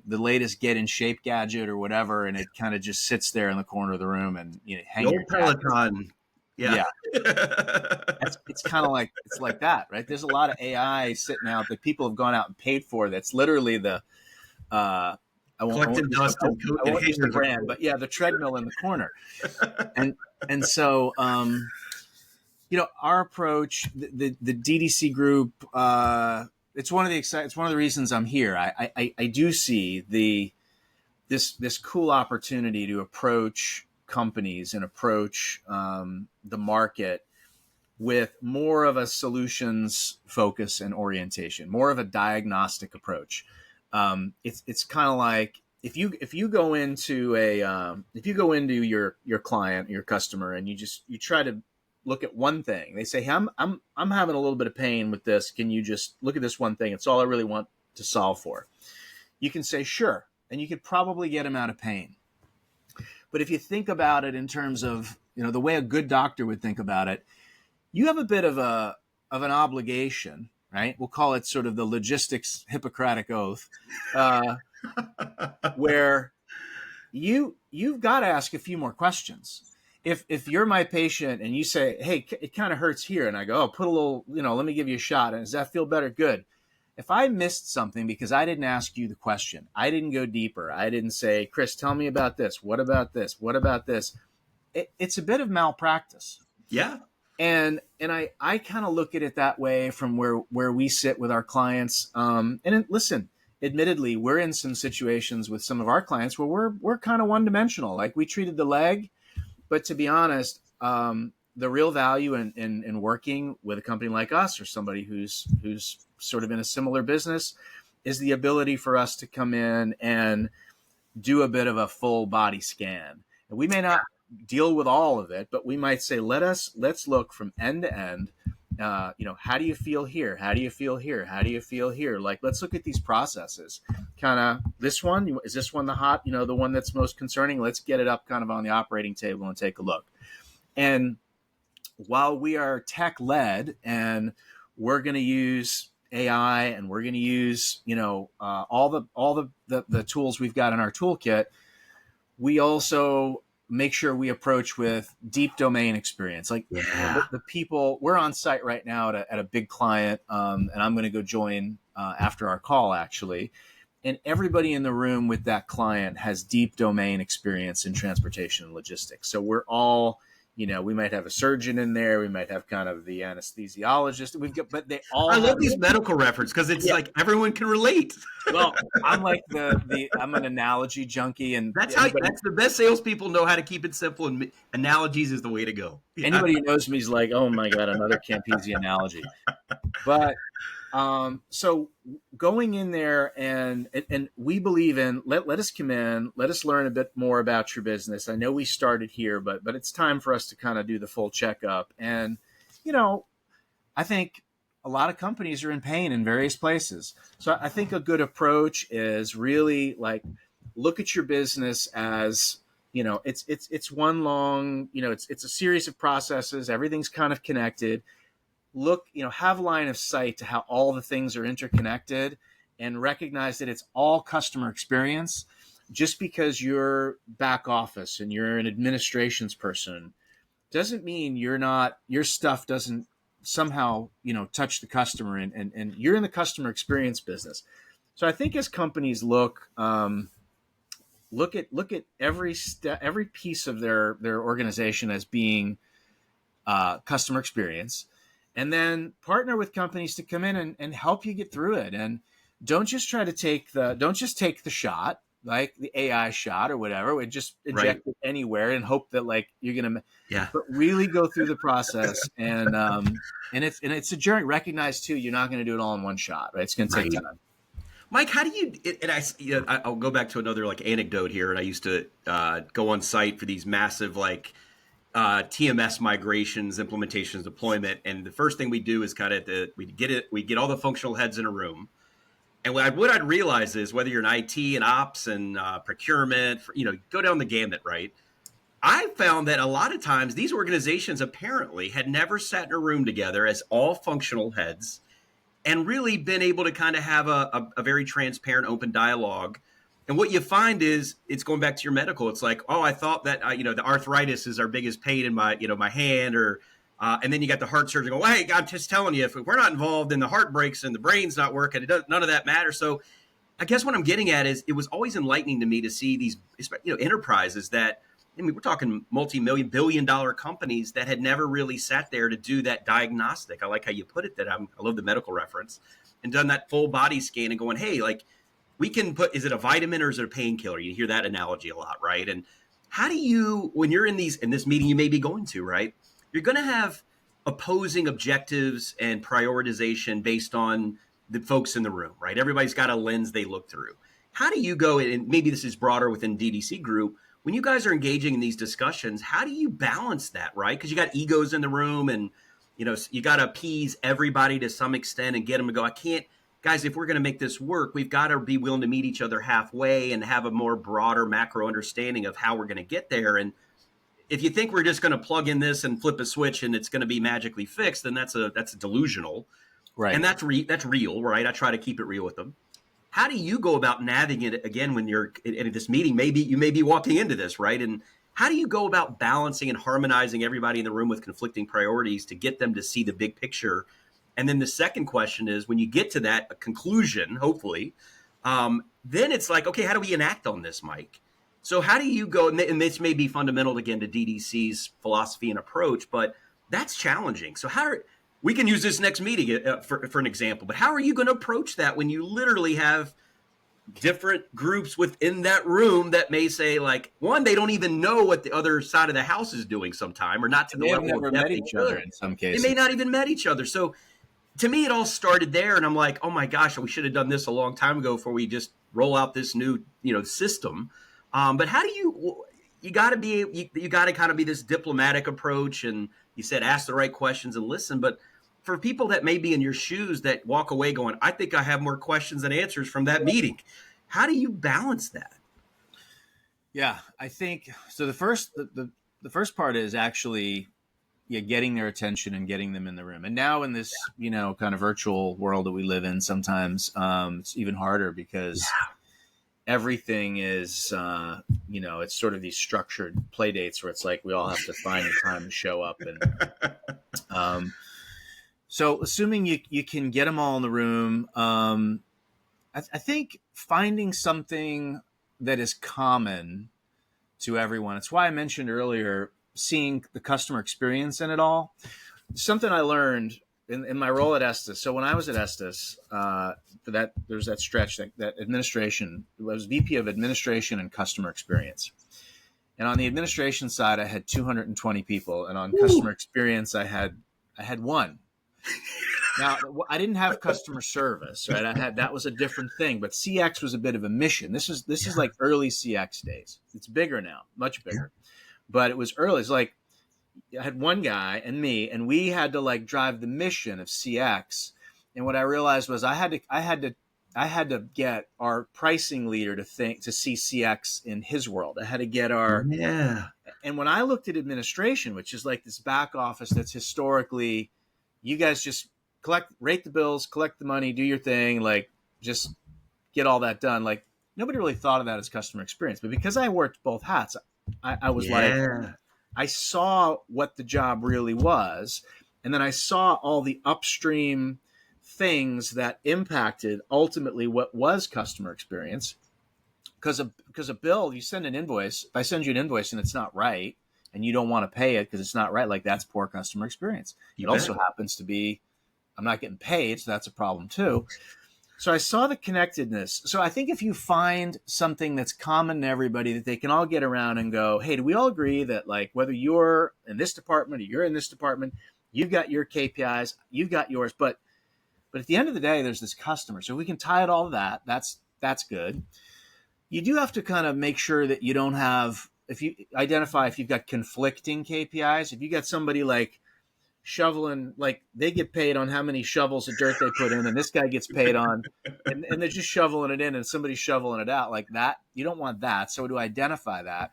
latest get in shape gadget or whatever, and it kind of just sits there in the corner of the room and hang the your old Peloton. Yeah. It's kind of like it's like that, right? There's a lot of AI sitting out that people have gone out and paid for. That's literally the I won't use the brand, but yeah, the treadmill in the corner. And so our approach, the DDC Group, it's one of the reasons I'm here. I do see this cool opportunity to approach companies and approach the market with more of a solutions focus and orientation, more of a diagnostic approach. It's kind of like if you go into your client, your customer, and you try to look at one thing. They say, hey, I'm having a little bit of pain with this. Can you just look at this one thing? It's all I really want to solve for. You can say sure, and you could probably get them out of pain. But if you think about it in terms of the way a good doctor would think about it, you have a bit of an obligation, right? We'll call it sort of the logistics Hippocratic oath, where you've got to ask a few more questions. If you're my patient and you say, hey, it kind of hurts here, and I go, oh, put a little, let me give you a shot, and does that feel better? Good. If I missed something because I didn't ask you the question, I didn't go deeper, I didn't say, Chris, tell me about this. What about this? What about this? It's a bit of malpractice. Yeah. And I kind of look at it that way from where we sit with our clients. Listen, admittedly, we're in some situations with some of our clients where we're kind of one-dimensional. Like we treated the leg, but to be honest, the real value in working with a company like us or somebody who's sort of in a similar business is the ability for us to come in and do a bit of a full body scan. And we may deal with all of it, but we might say, let's look from end to end. How do you feel here? How do you feel here? How do you feel here? Like, let's look at these processes. Kind of this one, is this one the one that's most concerning? Let's get it up kind of on the operating table and take a look. And while we are tech led and we're going to use AI and we're going to use, all the tools we've got in our toolkit, we also make sure we approach with deep domain experience. Like the people, we're on site right now at a big client, and I'm going to go join after our call, actually. And everybody in the room with that client has deep domain experience in transportation and logistics. So we're all, we might have a surgeon in there, we might have kind of the anesthesiologist. But they all. I love these medical references because it's like everyone can relate. Well, I'm like I'm an analogy junkie, and that's the best salespeople know how to keep it simple, and analogies is the way to go. Anybody who knows me is like, oh my god, another Campese analogy. But so going in there and we believe in let us come in, let us learn a bit more about your business. I know we started here, but it's time for us to kind of do the full checkup. And I think a lot of companies are in pain in various places. So I think a good approach is really like look at your business as it's one long it's a series of processes. Everything's kind of connected. Look, have line of sight to how all the things are interconnected and recognize that it's all customer experience. Just because you're back office and you're an administrations person doesn't mean your stuff doesn't somehow, touch the customer and you're in the customer experience business. So I think as companies look at every every piece of their organization as being customer experience, and then partner with companies to come in and help you get through it. And don't just take the shot, like the AI shot or whatever, and just inject it anywhere and hope that like you're going to, but really go through the process. And it's a journey. Recognize too, you're not going to do it all in one shot, right? It's going to take time. Mike, how do you, and I'll go back to another like anecdote here. And I used to go on site for these massive like TMS migrations, implementations, deployment. And the first thing we do is we get all the functional heads in a room. And what I'd realize is whether you're in IT and ops and procurement, go down the gamut, right? I found that a lot of times these organizations apparently had never sat in a room together as all functional heads and really been able to kind of have a very transparent, open dialogue. And what you find is it's going back to your medical. It's like, oh, I thought that, the arthritis is our biggest pain in my hand, or and then you got the heart surgeon go, well, hey, I'm just telling you, if we're not involved and the heart breaks and the brain's not working, none of that matters. So I guess what I'm getting at is it was always enlightening to me to see these, enterprises that, we're talking multi-million, billion-dollar companies that had never really sat there to do that diagnostic. I like how you put it, I love the medical reference, and done that full body scan and going, hey, like we can is it a vitamin or is it a painkiller? You hear that analogy a lot, right? And how do you, when you're in this meeting you may be going to, right? You're going to have opposing objectives and prioritization based on the folks in the room, right? Everybody's got a lens they look through. How do you go, and maybe this is broader within DDC Group, when you guys are engaging in these discussions, how do you balance that, right? Because you got egos in the room and, you got to appease everybody to some extent and get them to go, guys, if we're going to make this work, we've got to be willing to meet each other halfway and have a more broader macro understanding of how we're going to get there. And if you think we're just going to plug in this and flip a switch and it's going to be magically fixed, then that's delusional. Right. And that's real, right? I try to keep it real with them. How do you go about navigating it again when you're in this meeting? Maybe you may be walking into this, right? And how do you go about balancing and harmonizing everybody in the room with conflicting priorities to get them to see the big picture? And then the second question is, when you get to that conclusion, hopefully, then it's like, okay, how do we enact on this, Mike? So how do you go, and this may be fundamental again to DDC's philosophy and approach, but that's challenging. So we can use this next meeting for an example, but how are you going to approach that when you literally have different groups within that room that may say, like, one, they don't even know what the other side of the house is doing sometime, or not to the level never of depth met each other in some cases. They may not even met each other. So to me, it all started there, and I'm like, oh my gosh, we should have done this a long time ago before we just roll out this new, system. But how do you, you got to you got to kind of be this diplomatic approach, and you said ask the right questions and listen. But for people that may be in your shoes that walk away going, I think I have more questions than answers from that meeting. How do you balance that? Yeah, I think so. The first part is actually getting their attention and getting them in the room. And now in this kind of virtual world that we live in, sometimes it's even harder because everything is it's sort of these structured play dates where it's like we all have to find a time to show up. And so assuming you can get them all in the room, I think finding something that is common to everyone. It's why I mentioned earlier seeing the customer experience in it all. Something I learned in my role at Estes. So when I was at Estes, there's that stretch that administration, I was VP of administration and customer experience. And on the administration side, I had 220 people, and on customer experience, I had one. Now, I didn't have customer service, right? That was a different thing, but CX was a bit of a mission. This is like early CX days. It's bigger now, much bigger, but it was early. It's like I had one guy and me, and we had to like drive the mission of CX. And what I realized was I had to get our pricing leader to see CX in his world. I had to get our And when I looked at administration, which is like this back office that's historically, you guys just rate the bills, collect the money, do your thing, like just get all that done. Like nobody really thought of that as customer experience. But because I worked both hats, I was like, I saw what the job really was. And then I saw all the upstream things that impacted ultimately what was customer experience. Because a bill, you send an invoice, if I send you an invoice and it's not right, and you don't want to pay it because it's not right, like that's poor customer experience. It also happens to be, I'm not getting paid, so that's a problem too. So I saw the connectedness. So I think if you find something that's common to everybody that they can all get around and go, hey, do we all agree that like whether you're in this department or you're in this department, you've got your KPIs, you've got yours, but at the end of the day, there's this customer. So we can tie it all to that. That's good. You do have to kind of make sure that you don't have, if you identify if you've got conflicting KPIs, if you got somebody like shoveling, like they get paid on how many shovels of dirt they put in, and this guy gets paid on, and they're just shoveling it in and somebody's shoveling it out like that. You don't want that. So to identify that,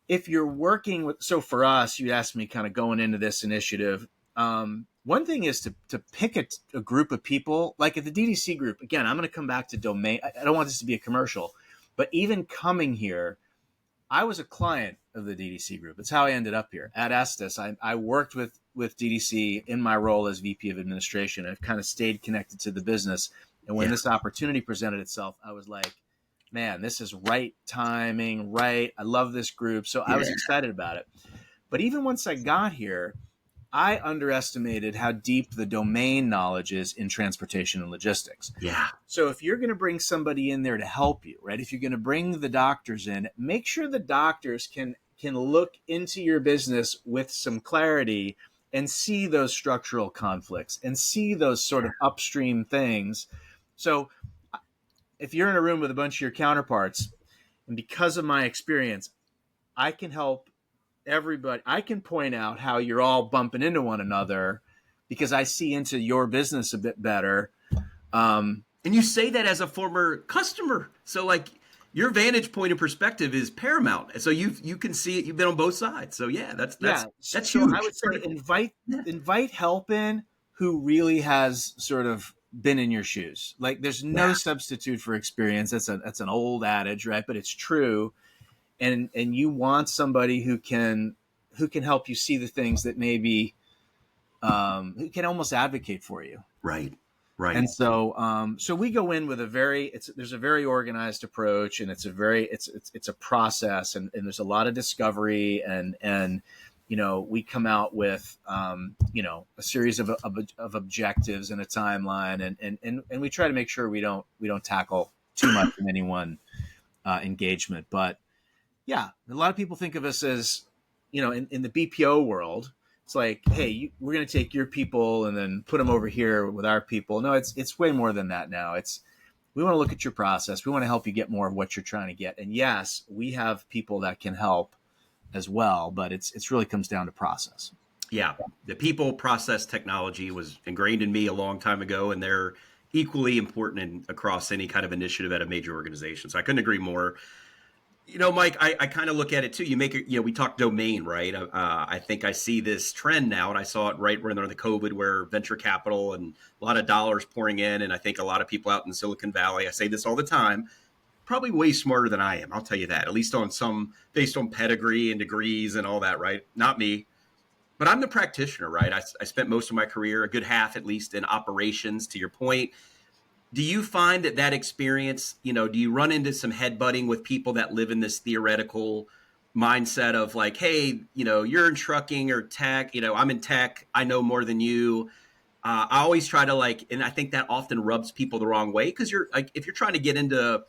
if you're working with, so for us, you asked me kind of going into this initiative, one thing is to pick a group of people, like at the DDC Group. Again, I'm going to come back to domain. I don't want this to be a commercial, but even coming here, I was a client of the DDC Group. It's how I ended up here at Estes. I worked with DDC in my role as VP of administration. I've kind of stayed connected to the business. And when this opportunity presented itself, I was like, man, this is right timing, right? I love this group. So I was excited about it. But even once I got here, I underestimated how deep the domain knowledge is in transportation and logistics. Yeah. So if you're going to bring somebody in there to help you, right? If you're going to bring the doctors in, make sure the doctors can look into your business with some clarity and see those structural conflicts and see those sort of upstream things. So if you're in a room with a bunch of your counterparts, and because of my experience, I can help everybody. I can point out how you're all bumping into one another because I see into your business a bit better. And you say that as a former customer. So like your vantage point and perspective is paramount. So you can see it. You've been on both sides. So that's so huge. I would say invite help in who really has sort of been in your shoes. Like there's no substitute for experience. That's an old adage, right? But it's true. And you want somebody who can help you see the things that maybe who can almost advocate for you. Right. And so we go in with there's a very organized approach, and it's a process, and there's a lot of discovery, and we come out with a series of objectives and a timeline, and we try to make sure we don't tackle too much in any one engagement, but. Yeah, a lot of people think of us as, in the BPO world, it's like, hey, we're going to take your people and then put them over here with our people. No, it's way more than that now. It's we want to look at your process. We want to help you get more of what you're trying to get. And yes, we have people that can help as well, but it's really comes down to process. Yeah, the people process technology was ingrained in me a long time ago, and they're equally important across any kind of initiative at a major organization. So I couldn't agree more. Mike, I kind of look at it too. You make it, we talk domain, right? I think I see this trend now, and I saw it right when the COVID, where venture capital and a lot of dollars pouring in. And I think a lot of people out in Silicon Valley, I say this all the time, probably way smarter than I am. I'll tell you that, at least based on pedigree and degrees and all that, right? Not me, but I'm the practitioner, right? I spent most of my career, a good half at least, in operations, to your point. Do you find that experience, do you run into some headbutting with people that live in this theoretical mindset of like, hey, you're in trucking or tech, I'm in tech, I know more than you. I always try to and I think that often rubs people the wrong way, because you're like, if you're trying to get into,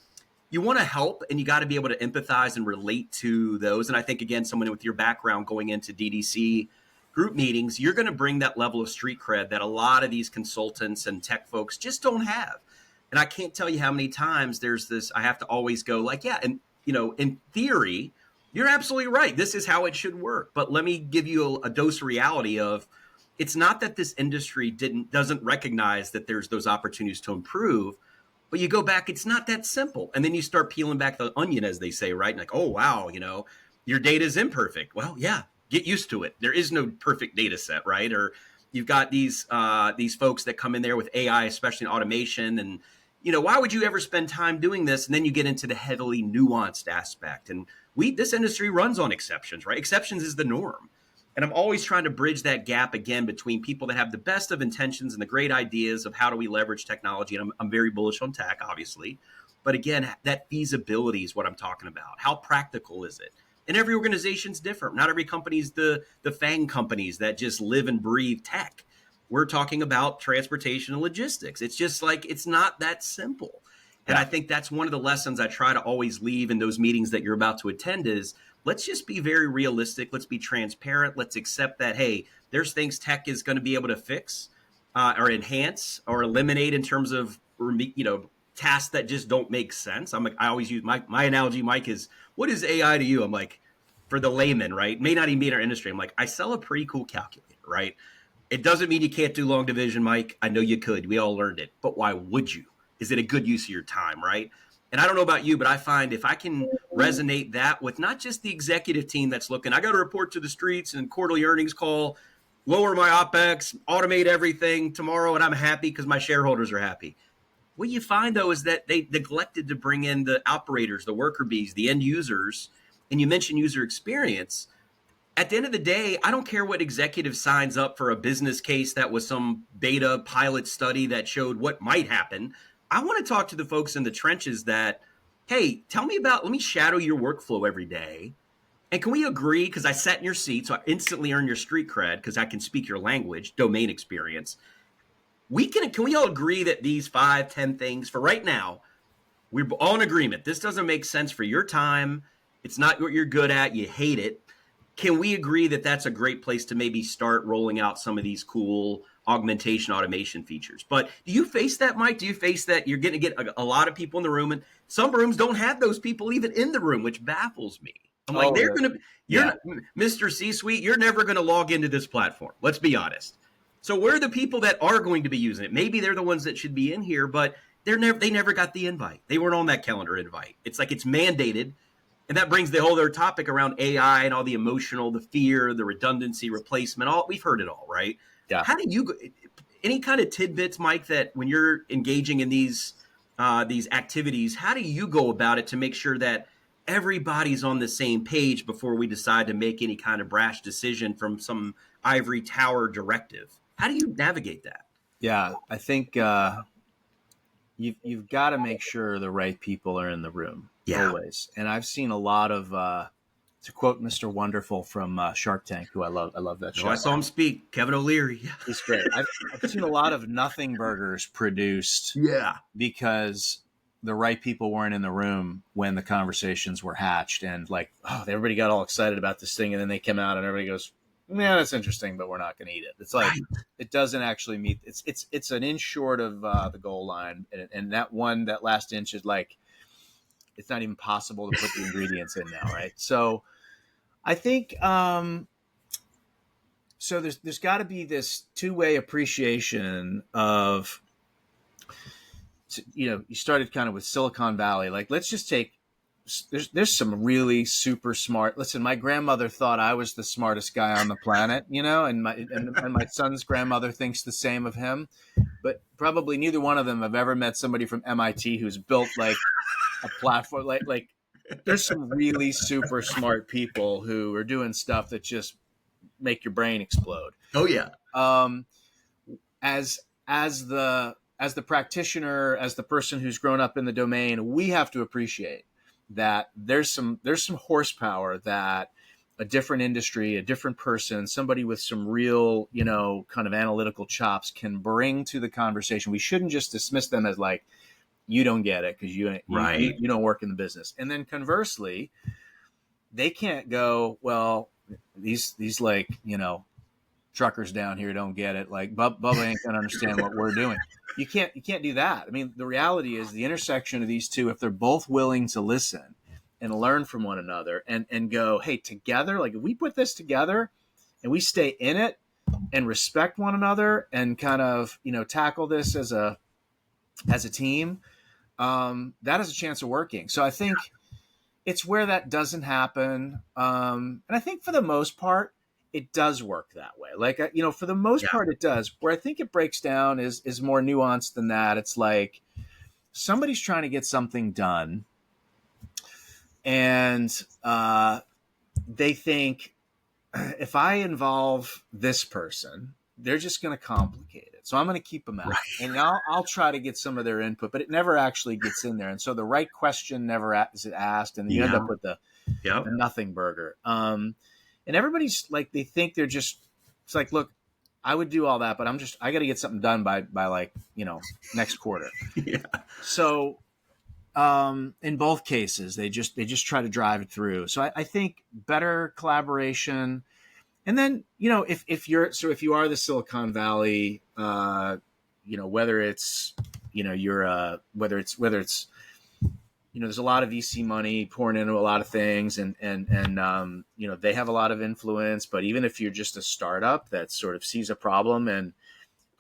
you want to help, and you got to be able to empathize and relate to those. And I think, again, someone with your background going into DDC Group meetings, you're going to bring that level of street cred that a lot of these consultants and tech folks just don't have. And I can't tell you how many times there's this, I have to always go like, yeah, and in theory, you're absolutely right. This is how it should work. But let me give you a dose of reality of, it's not that this industry doesn't recognize that there's those opportunities to improve, but you go back, it's not that simple. And then you start peeling back the onion, as they say, right? And like, oh, wow, your data is imperfect. Well, yeah, get used to it. There is no perfect data set, right? Or you've got these folks that come in there with AI, especially in automation, and why would you ever spend time doing this? And then you get into the heavily nuanced aspect. And this industry runs on exceptions, right? Exceptions is the norm. And I'm always trying to bridge that gap again between people that have the best of intentions and the great ideas of how do we leverage technology. And I'm very bullish on tech, obviously. But again, that feasibility is what I'm talking about. How practical is it? And every organization's different. Not every company's the FANG companies that just live and breathe tech. We're talking about transportation and logistics. It's just like, it's not that simple. And I think that's one of the lessons I try to always leave in those meetings that you're about to attend is, let's just be very realistic. Let's be transparent. Let's accept that, hey, there's things tech is going to be able to fix or enhance or eliminate in terms of, tasks that just don't make sense. I always use my analogy, Mike, is, what is AI to you? I'm like, for the layman, right? May not even be in our industry. I'm like, I sell a pretty cool calculator, right? It doesn't mean you can't do long division, Mike. I know you could. We all learned it. But why would you? Is it a good use of your time, right? And I don't know about you, but I find if I can resonate that with not just the executive team that's looking, I got to report to the streets and quarterly earnings call, lower my OpEx, automate everything tomorrow, and I'm happy because my shareholders are happy. What you find, though, is that they neglected to bring in the operators, the worker bees, the end users, and you mentioned user experience. At the end of the day, I don't care what executive signs up for a business case that was some beta pilot study that showed what might happen. I want to talk to the folks in the trenches that, hey, let me shadow your workflow every day. And can we agree, because I sat in your seat, so I instantly earn your street cred because I can speak your language, domain experience. Can we all agree that these 5-10 things for right now, we're all in agreement. This doesn't make sense for your time. It's not what you're good at. You hate it. Can we agree that that's a great place to maybe start rolling out some of these cool augmentation automation features? But do you face that, Mike? Do you face that you're going to get a lot of people in the room, and some rooms don't have those people even in the room, which baffles me. I'm like, Mr. C-suite, you're never going to log into this platform. Let's be honest. So where are the people that are going to be using it? Maybe they're the ones that should be in here, but they never got the invite. They weren't on that calendar invite. It's like it's mandated. And that brings the whole other topic around AI and all the emotional, the fear, the redundancy, replacement. We've heard it all, right? Yeah. How do you, any kind of tidbits, Mike, that when you're engaging in these activities, how do you go about it to make sure that everybody's on the same page before we decide to make any kind of brash decision from some ivory tower directive? How do you navigate that? Yeah, I think you've got to make sure the right people are in the room. Yeah. Always. And I've seen a lot of, to quote Mr. Wonderful from Shark Tank, who I love that show. I saw him speak, Kevin O'Leary. He's great. I've seen a lot of nothing burgers produced. Yeah. Because the right people weren't in the room when the conversations were hatched, and like, everybody got all excited about this thing, and then they came out and everybody goes, yeah, that's interesting, but we're not going to eat it. It's like, Right. it doesn't actually meet, it's an inch short of the goal line. And that last inch is like, it's not even possible to put the ingredients in now. Right. So I think, so there's got to be this two-way appreciation of, you started kind of with Silicon Valley. Like, let's just take, there's some really super smart. Listen, my grandmother thought I was the smartest guy on the planet, and my son's grandmother thinks the same of him. But probably neither one of them have ever met somebody from MIT who's built like a platform. Like there's some really super smart people who are doing stuff that just make your brain explode. Oh yeah. As the practitioner, as the person who's grown up in the domain, we have to appreciate that there's some horsepower that a different industry, a different person, somebody with some real, kind of analytical chops can bring to the conversation. We shouldn't just dismiss them as like, you don't get it because you don't work in the business. And then conversely, they can't go, well, these like, truckers down here don't get it. Like Bubba ain't gonna understand what we're doing. You can't do that. I mean, the reality is the intersection of these two, if they're both willing to listen and learn from one another and go, hey, together, like if we put this together and we stay in it and respect one another and kind of, tackle this as a team, that has a chance of working. So I think it's where that doesn't happen. And I think for the most part, it does work that way. Like, for the most part, it does. Where I think it breaks down is more nuanced than that. It's like somebody's trying to get something done and they think, if I involve this person, they're just going to complicate it. So I'm going to keep them out, and I'll try to get some of their input, but it never actually gets in there. And so the right question never is asked, and you end up with the nothing burger. And everybody's like, they think they're just, it's like, look, I would do all that, but I got to get something done by like, next quarter. Yeah. So in both cases, they just try to drive it through. So I think better collaboration. And then, if you are the Silicon Valley, whether it's, whether it's, there's a lot of VC money pouring into a lot of things and they have a lot of influence, but even if you're just a startup that sort of sees a problem and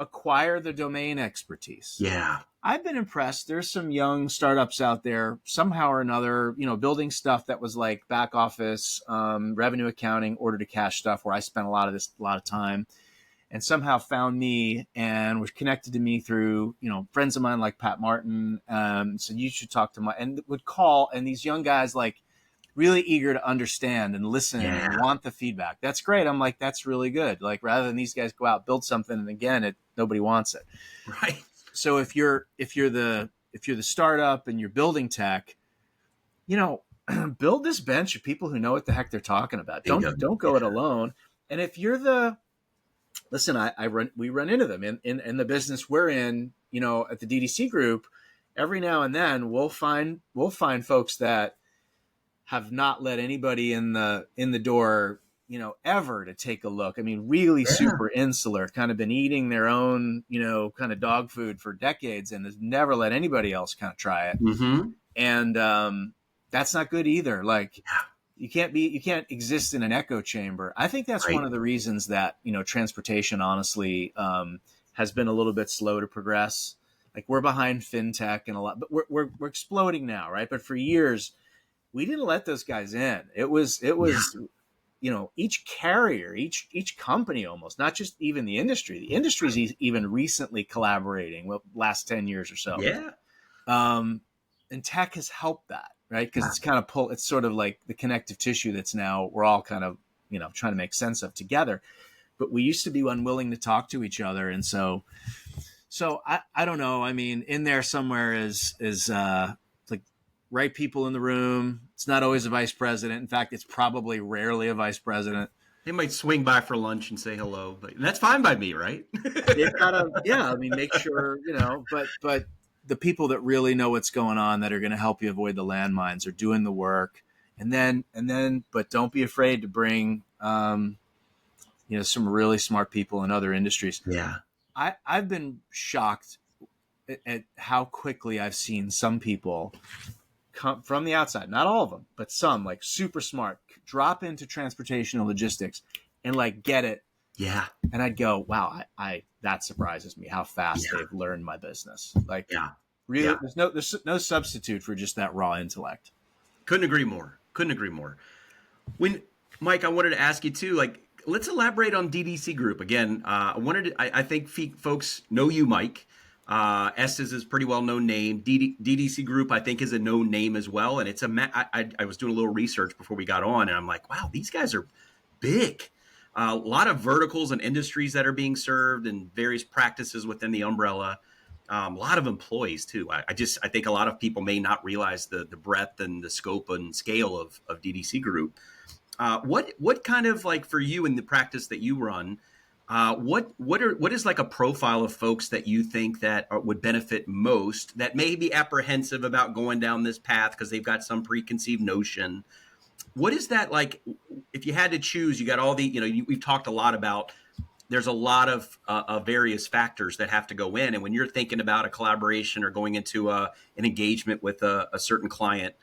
acquire the domain expertise. Yeah. I've been impressed. There's some young startups out there somehow or another, building stuff that was like back office, revenue accounting, order to cash stuff where I spent a lot of time, and somehow found me and was connected to me through, friends of mine like Pat Martin. So you should talk to and would call, and these young guys like really eager to understand and listen and want the feedback. That's great. I'm like, that's really good. Like, rather than these guys go out, build something, and again, nobody wants it. Right. So if you're the startup and you're building tech, build this bench of people who know what the heck they're talking about. Don't go it alone. And if you're listen, we run into them in the business we're in, at the DDC Group. Every now and then we'll find folks that have not let anybody in the door, ever to take a look. I mean, really super insular, kind of been eating their own, kind of dog food for decades and has never let anybody else kind of try it. Mm-hmm. And that's not good either. Like, you can't exist in an echo chamber. I think that's one of the reasons that, transportation honestly has been a little bit slow to progress. Like, we're behind fintech and a lot, but we're exploding now, right? But for years, we didn't let those guys in. It was each carrier, each company, almost, not just even the industry. The industry's even recently collaborating, last 10 years or so. Yeah. And tech has helped that. Right. Because it's kind of it's sort of like the connective tissue that's now we're all kind of, trying to make sense of together. But we used to be unwilling to talk to each other. And so I don't know. I mean, in there somewhere is like right people in the room. It's not always a vice president. In fact, it's probably rarely a vice president. They might swing by for lunch and say hello, but that's fine by me, right? They've got to, I mean, make sure, but the people that really know what's going on, that are going to help you avoid the landmines, are doing the work. And then, but don't be afraid to bring, some really smart people in other industries. Yeah. I've been shocked at how quickly I've seen some people come from the outside, not all of them, but some, like super smart, drop into transportation and logistics and like get it. Yeah. And I'd go, wow, I that surprises me how fast Yeah. they've learned my business. Like, Yeah. really, Yeah. there's no substitute for just that raw intellect. Couldn't agree more. Couldn't agree more. When Mike, I wanted to ask you too, like, let's elaborate on DDC Group again. I think folks know you, Mike. Estes is a pretty well known name. DDC Group, I think, is a known name as well. And it's I was doing a little research before we got on, and I'm like, wow, these guys are big. A lot of verticals and industries that are being served, and various practices within the umbrella. A lot of employees too. I think a lot of people may not realize the breadth and the scope and scale of DDC Group. What kind of, like, for you in the practice that you run, what is like a profile of folks that you think that would benefit most, that may be apprehensive about going down this path because they've got some preconceived notion? What is that like? If you had to choose, you got all the, we've talked a lot about, there's a lot of various factors that have to go in. And when you're thinking about a collaboration or going into an engagement with a certain client,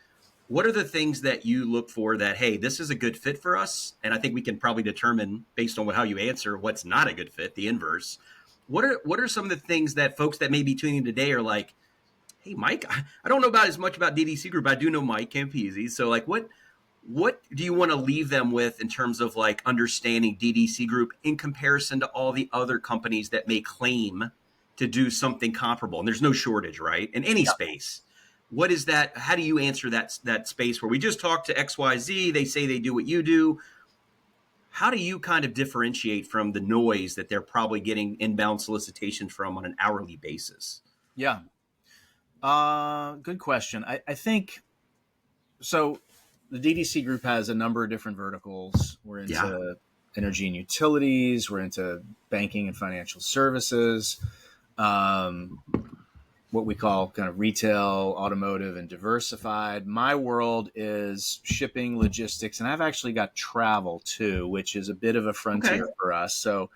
what are the things that you look for that, hey, this is a good fit for us? And I think we can probably determine based on how you answer what's not a good fit, the inverse. What are some of the things that folks that may be tuning in today are like, hey, Mike, I don't know about as much about DDC Group. I do know Mike Campese. So like, what do you want to leave them with in terms of like understanding DDC Group in comparison to all the other companies that may claim to do something comparable? And there's no shortage, right? In any space. What is that? How do you answer that space where we just talked to XYZ, they say they do what you do? How do you kind of differentiate from the noise that they're probably getting inbound solicitations from on an hourly basis? Yeah. Good question. I think so. The DDC Group has a number of different verticals. We're into energy and utilities. We're into banking and financial services. What we call kind of retail, automotive, and diversified. My world is shipping, logistics, and I've actually got travel too, which is a bit of a frontier for us. So,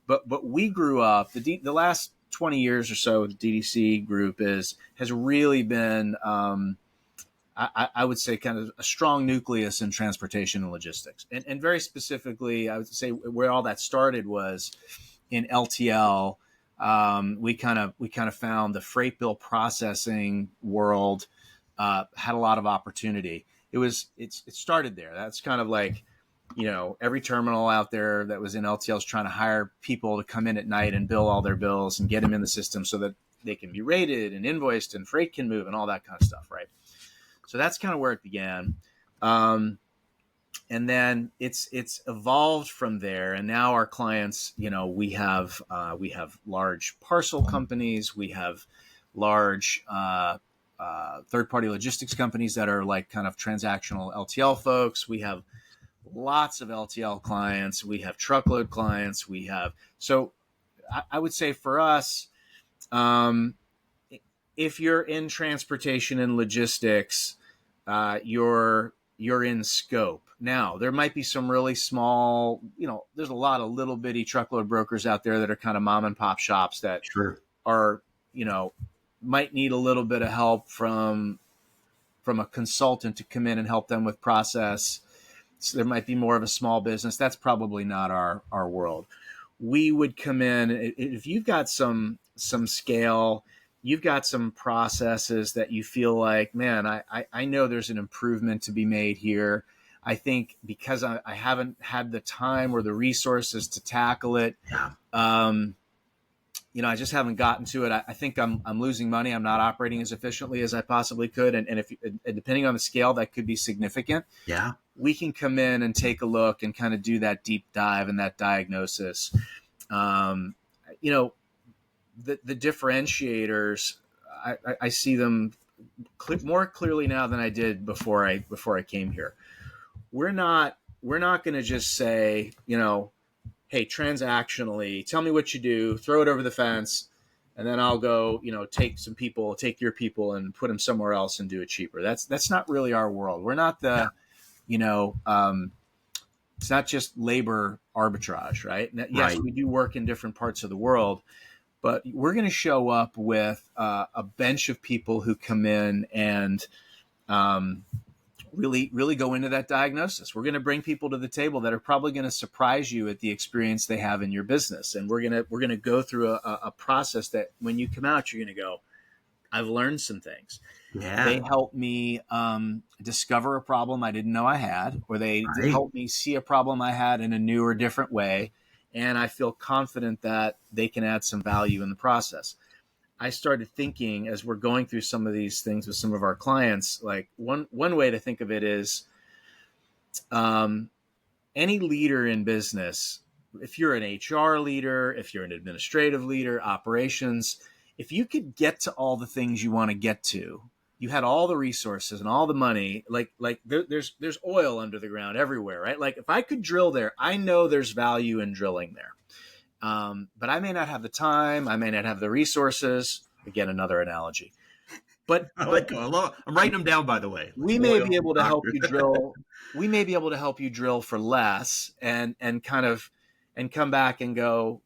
but we grew up, the last 20 years or so, the DDC Group has really been, I would say, kind of a strong nucleus in transportation and logistics. And very specifically, I would say where all that started was in LTL. We kind of found the freight bill processing world had a lot of opportunity. It started there. That's kind of like, every terminal out there that was in LTL is trying to hire people to come in at night and bill all their bills and get them in the system so that they can be rated and invoiced and freight can move and all that kind of stuff, right? So that's kind of where it began. And then it's evolved from there. And now our clients, we have large parcel companies, we have large third-party logistics companies that are like kind of transactional LTL folks. We have lots of LTL clients. We have truckload clients. So I would say for us, if you're in transportation and logistics, you're in scope. Now, there might be some really small, there's a lot of little bitty truckload brokers out there that are kind of mom and pop shops that are, might need a little bit of help from a consultant to come in and help them with process. So there might be more of a small business. That's probably not our world. We would come in, if you've got some scale, you've got some processes that you feel like, man, I know there's an improvement to be made here. I think because I haven't had the time or the resources to tackle it, I just haven't gotten to it. I think I'm losing money. I'm not operating as efficiently as I possibly could. And if depending on the scale, that could be significant. Yeah. We can come in and take a look and kind of do that deep dive and that diagnosis. The differentiators, I see them more clearly now than I did before I came here. We're not going to just say, hey, transactionally, tell me what you do, throw it over the fence, and then I'll go, take your people and put them somewhere else and do it cheaper. That's not really our world. We're not the, labor arbitrage, right? Now, yes, Right. we do work in different parts of the world, but we're going to show up with a bench of people who come in and um, really go into that diagnosis. We're going to bring people to the table that are probably going to surprise you at the experience they have in your business, and we're going to go through a process that when you come out, you're going to go, I've learned some things. They Yeah. help me discover a problem I didn't know I had, or they Right. help me see a problem I had in a new or different way. And I feel confident that they can add some value in the process. I started thinking as we're going through some of these things with some of our clients, like one way to think of it is um, any leader in business, if you're an HR leader, if you're an administrative leader, operations, if you could get to all the things you want to get to, you had all the resources and all the money, there's oil under the ground everywhere, right? Like if I could drill there, I know there's value in drilling there. But I may not have the time. I may not have the resources. Again, another analogy. But I like. I'm writing them down, by the way. Like we may oil, be able to help doctor. you drill. We may be able to help you drill for less, and kind of and come back and go,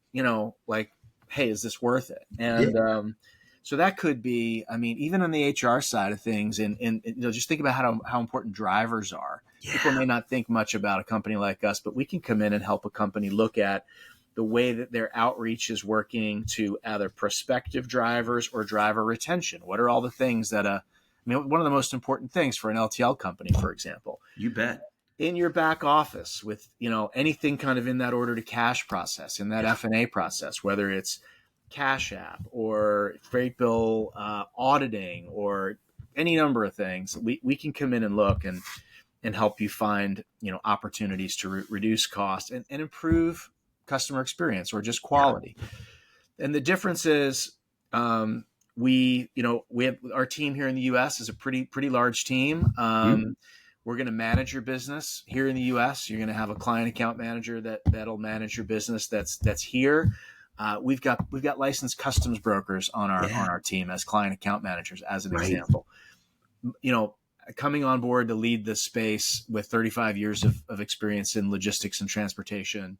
like, hey, is this worth it? Yeah. And so that could be. I mean, even on the HR side of things, and just think about how important drivers are. People Yeah. may not think much about a company like us, but we can come in and help a company look at the way that their outreach is working to either prospective drivers or driver retention. What are all the things that one of the most important things for an LTL company, for example, You bet. in your back office with, anything kind of in that order to cash process, in that Yeah. F&A process, whether it's Cash App or freight bill auditing or any number of things, we can come in and look and help you find, opportunities to reduce cost and improve customer experience or just Yeah. quality. And the difference is, we have our team here in the U.S. is a pretty large team. Mhm. We're going to manage your business here in the U.S. You're going to have a client account manager that'll manage your business. That's here. We've got licensed customs brokers on Yeah. our team as client account managers, as an Right. example. Coming on board to lead this space with 35 years of experience in logistics and transportation.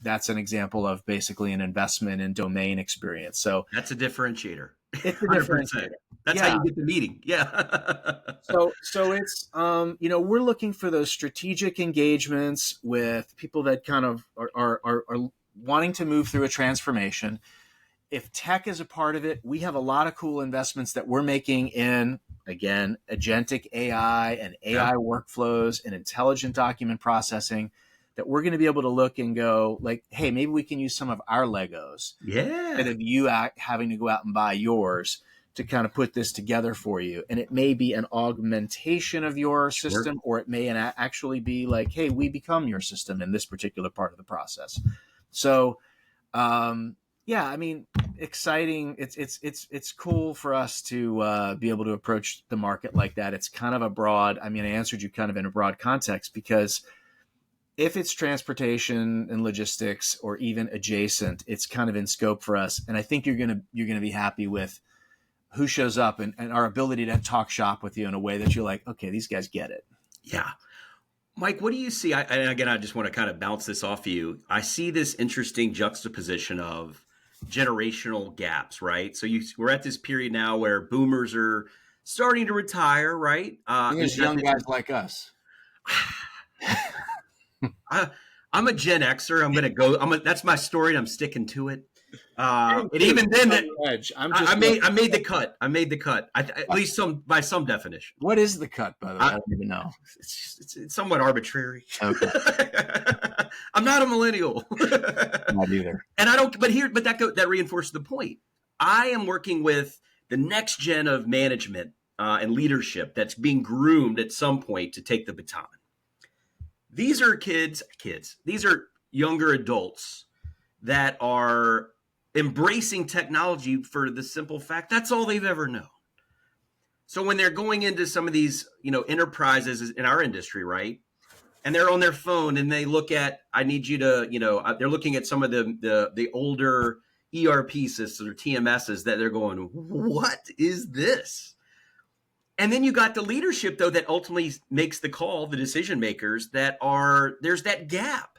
That's an example of basically an investment in domain experience. So That's a differentiator. it's a 100%. differentiator. That's how Yeah. you get the meeting. Yeah. So it's, we're looking for those strategic engagements with people that kind of are wanting to move through a transformation. If tech is a part of it, we have a lot of cool investments that we're making in, again, agentic AI and AI workflows and intelligent document processing that we're going to be able to look and go like, hey, maybe we can use some of our Legos instead Yeah. of you having to go out and buy yours to kind of put this together for you. And it may be an augmentation of your Sure. system, or it may actually be like, hey, we become your system in this particular part of the process. So, yeah, I mean, exciting. It's cool for us to be able to approach the market like that. It's kind of a broad. I mean, I answered you kind of in a broad context because if it's transportation and logistics or even adjacent, it's kind of in scope for us. And I think you're gonna be happy with who shows up and our ability to talk shop with you in a way that you're like, okay, these guys get it. Yeah. Mike, what do you see? And again, I just want to kind of bounce this off of you. I see this interesting juxtaposition of generational gaps, right? So we're at this period now where boomers are starting to retire, right? There's young guys like us. I'm a Gen Xer. I'm going to go. That's my story, and I'm sticking to it. And even then, I made the cut. I made the cut. At least by some definition. What is the cut, by the way? I don't even know. It's somewhat arbitrary. Okay. I'm not a millennial. Not either. And I don't. But that reinforces the point. I am working with the next gen of management and leadership that's being groomed at some point to take the baton. These are kids. These are younger adults that are embracing technology for the simple fact that's all they've ever known. So when they're going into some of these, enterprises in our industry, right? And they're on their phone and they look at, I need you to, they're looking at some of the older ERP systems or TMSs that they're going, what is this? And then you got the leadership though that ultimately makes the call, the decision makers that are there's that gap.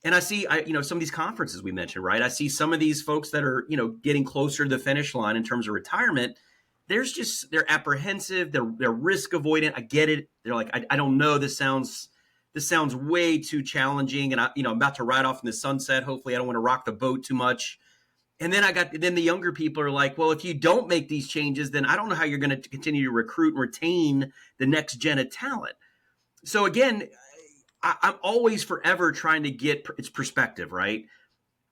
And I see, some of these conferences we mentioned, right? I see some of these folks that are, getting closer to the finish line in terms of retirement. They're apprehensive, they're risk avoidant. I get it. They're like, I don't know. This sounds way too challenging, and I'm about to ride off in the sunset. Hopefully, I don't want to rock the boat too much. And then the younger people are like, well, if you don't make these changes, then I don't know how you're going to continue to recruit and retain the next gen of talent. So again, I'm always forever trying to get its perspective, right?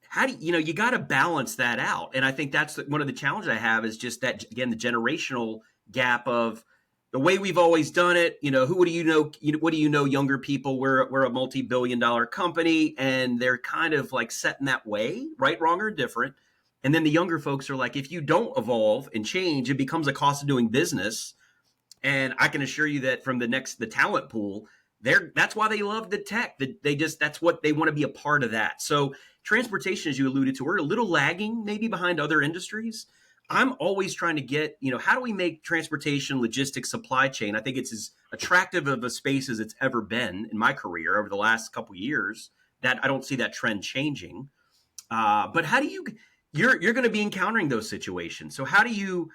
How do you got to balance that out? And I think that's one of the challenges I have is just that, again, the generational gap of the way we've always done it. What do you know? What do you know, younger people? We're a multi-billion-dollar company, and they're kind of like set in that way, right, wrong, or different. And then the younger folks are like, if you don't evolve and change, it becomes a cost of doing business. And I can assure you that from the talent pool, that's why they love the tech. That's what they want to be a part of that. So transportation, as you alluded to, we're a little lagging maybe behind other industries. I'm always trying to get, how do we make transportation, logistics, supply chain? I think it's as attractive of a space as it's ever been in my career over the last couple of years. That I don't see that trend changing. But how do you're going to be encountering those situations. So how do you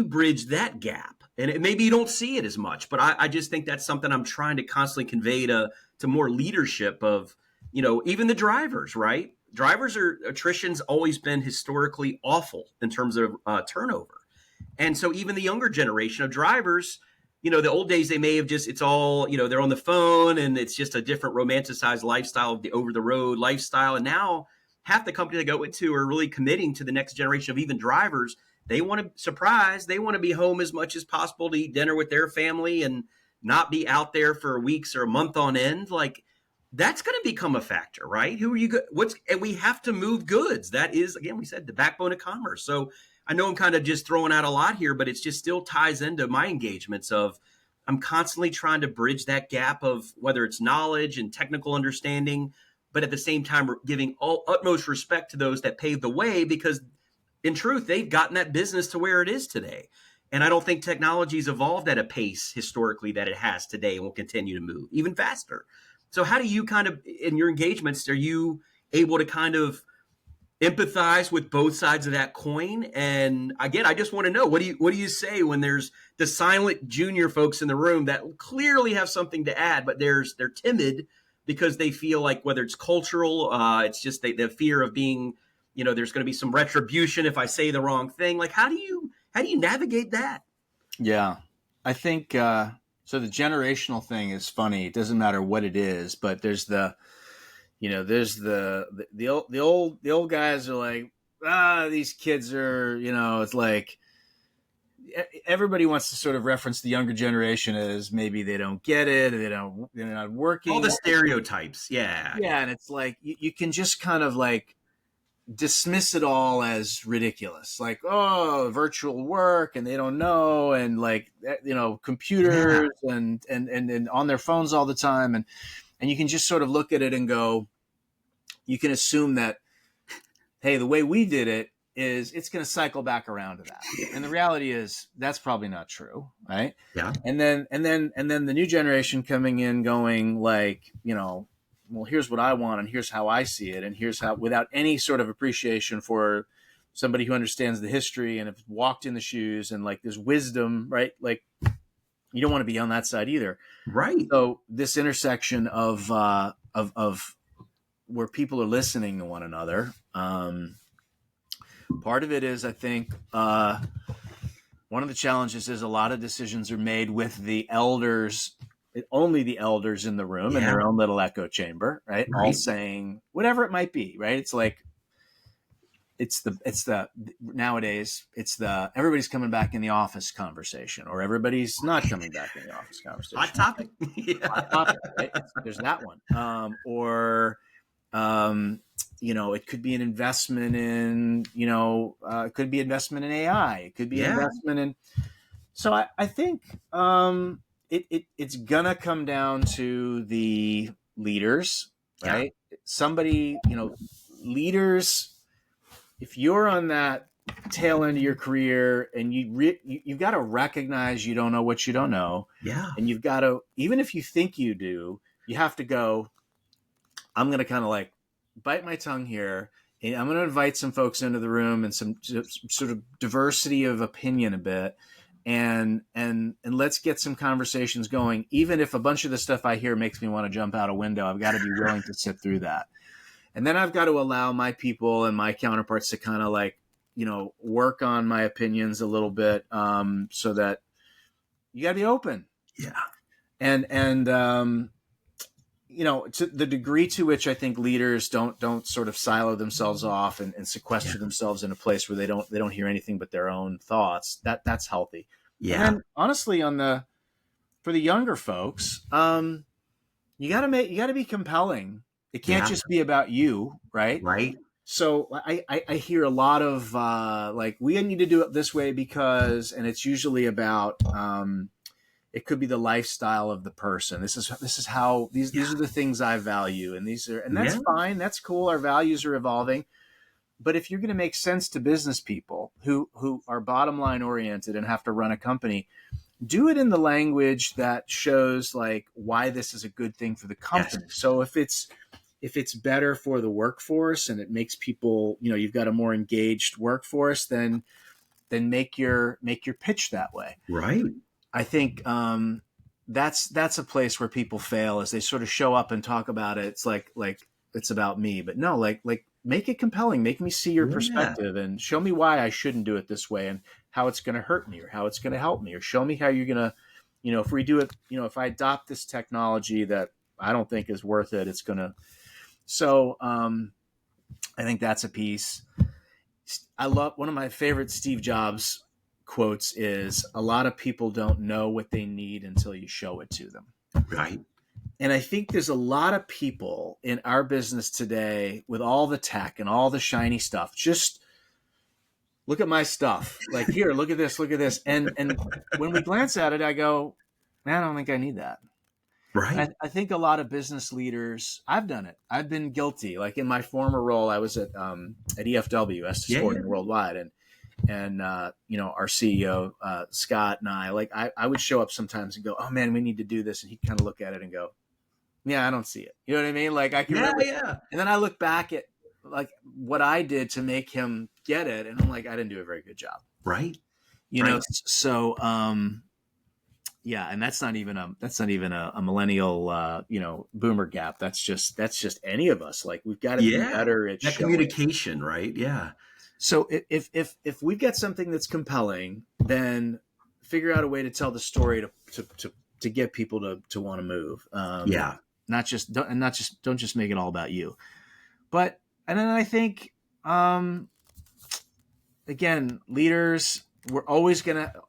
bridge that gap? And maybe you don't see it as much, but I just think that's something I'm trying to constantly convey to more leadership of, even the drivers, right? Attrition's always been historically awful in terms of turnover. And so even the younger generation of drivers, the old days, they may have it's all, they're on the phone and it's just a different romanticized lifestyle of the over the road lifestyle. And now half the company they go into are really committing to the next generation of even drivers. They want to be home as much as possible to eat dinner with their family and not be out there for weeks or a month on end. Like that's going to become a factor, right? Who are you? And we have to move goods. That is, again, we said the backbone of commerce. So I know I'm kind of just throwing out a lot here, but it's just still ties into my engagements of I'm constantly trying to bridge that gap of whether it's knowledge and technical understanding, but at the same time, we're giving utmost respect to those that paved the way because in truth, they've gotten that business to where it is today. And I don't think technology's evolved at a pace historically that it has today and will continue to move even faster. So how do you kind of, in your engagements, are you able to kind of empathize with both sides of that coin? And again, I just want to know, what do you say when there's the silent junior folks in the room that clearly have something to add, but they're timid because they feel like whether it's cultural, it's just the fear of being, there's going to be some retribution if I say the wrong thing. Like, how do you navigate that? Yeah, I think so. The generational thing is funny. It doesn't matter what it is, but there's the old guys are like, these kids are, it's like everybody wants to sort of reference the younger generation as maybe they don't get it, they're not working. All the stereotypes, yeah. And it's like you can just kind of like dismiss it all as ridiculous, like, oh, virtual work and they don't know, and like, computers and on their phones all the time, and you can just sort of look at it and go, you can assume that, hey, the way we did it is it's going to cycle back around to that, and the reality is that's probably not true, right? Yeah. And then the new generation coming in going like, well, here's what I want, and here's how I see it, and here's how, without any sort of appreciation for somebody who understands the history and have walked in the shoes, and like there's wisdom, right? Like you don't want to be on that side either, right? So this intersection of where people are listening to one another, part of it is, I think, one of the challenges is a lot of decisions are made with the elders. Only the elders in the room in their own little echo chamber, right? All saying whatever it might be, right? It's like, nowadays it's the everybody's coming back in the office conversation, or everybody's not coming back in the office conversation. Hot topic. Hot topic, right? There's that one. It could be an investment in, it could be investment in AI. It could be investment in. So I think, it's gonna come down to the leaders, right? Somebody, leaders, if you're on that tail end of your career, and you've got to recognize you don't know what you don't know. Yeah. And you've got to, even if you think you do, you have to go, I'm going to kind of like bite my tongue here. And I'm going to invite some folks into the room and some sort of diversity of opinion a bit. And let's get some conversations going. Even if a bunch of the stuff I hear makes me want to jump out a window, I've got to be willing to sit through that. And then I've got to allow my people and my counterparts to kind of like, work on my opinions a little bit, so that you got to be open. Yeah. And to the degree to which I think leaders don't sort of silo themselves off and sequester themselves in a place where they don't hear anything but their own thoughts, that's healthy. Yeah. And then, honestly, for the younger folks, you got to be compelling. It can't just be about you, right? Right. So I hear a lot of like, we need to do it this way because, and it's usually about it could be the lifestyle of the person. This is how these are the things I value, and that's fine. That's cool. Our values are evolving. But if you're going to make sense to business people who are bottom line oriented and have to run a company, do it in the language that shows like why this is a good thing for the company. Yes. So if it's better for the workforce and it makes people, you've got a more engaged workforce, then make your pitch that way. Right. I think that's a place where people fail, is they sort of show up and talk about it. It's like it's about me, but no, like make it compelling. Make me see your perspective and show me why I shouldn't do it this way and how it's going to hurt me or how it's going to help me, or show me how you're going to, if we do it, if I adopt this technology that I don't think is worth it, it's going to. So I think that's a piece. I love, one of my favorite Steve Jobs quotes is, a lot of people don't know what they need until you show it to them. Right. And I think there's a lot of people in our business today with all the tech and all the shiny stuff. Just look at my stuff. Like, here, look at this. And when we glance at it, I go, man, I don't think I need that. Right. I think a lot of business leaders, I've done it. I've been guilty. Like in my former role, I was at EFW, Estes Worldwide. And our CEO, Scott, and I would show up sometimes and go, oh man, we need to do this. And he'd kind of look at it and go, yeah, I don't see it. You know what I mean? Like I can remember. Yeah. And then I look back at like what I did to make him get it. And I'm like, I didn't do a very good job. Right. So, yeah. And that's not even a millennial, boomer gap. That's just any of us. Like we've got to be better at that communication. Right. Yeah. So if we've got something that's compelling, then figure out a way to tell the story to get people to want to move. Don't just make it all about you. And then I think, again, leaders, we're always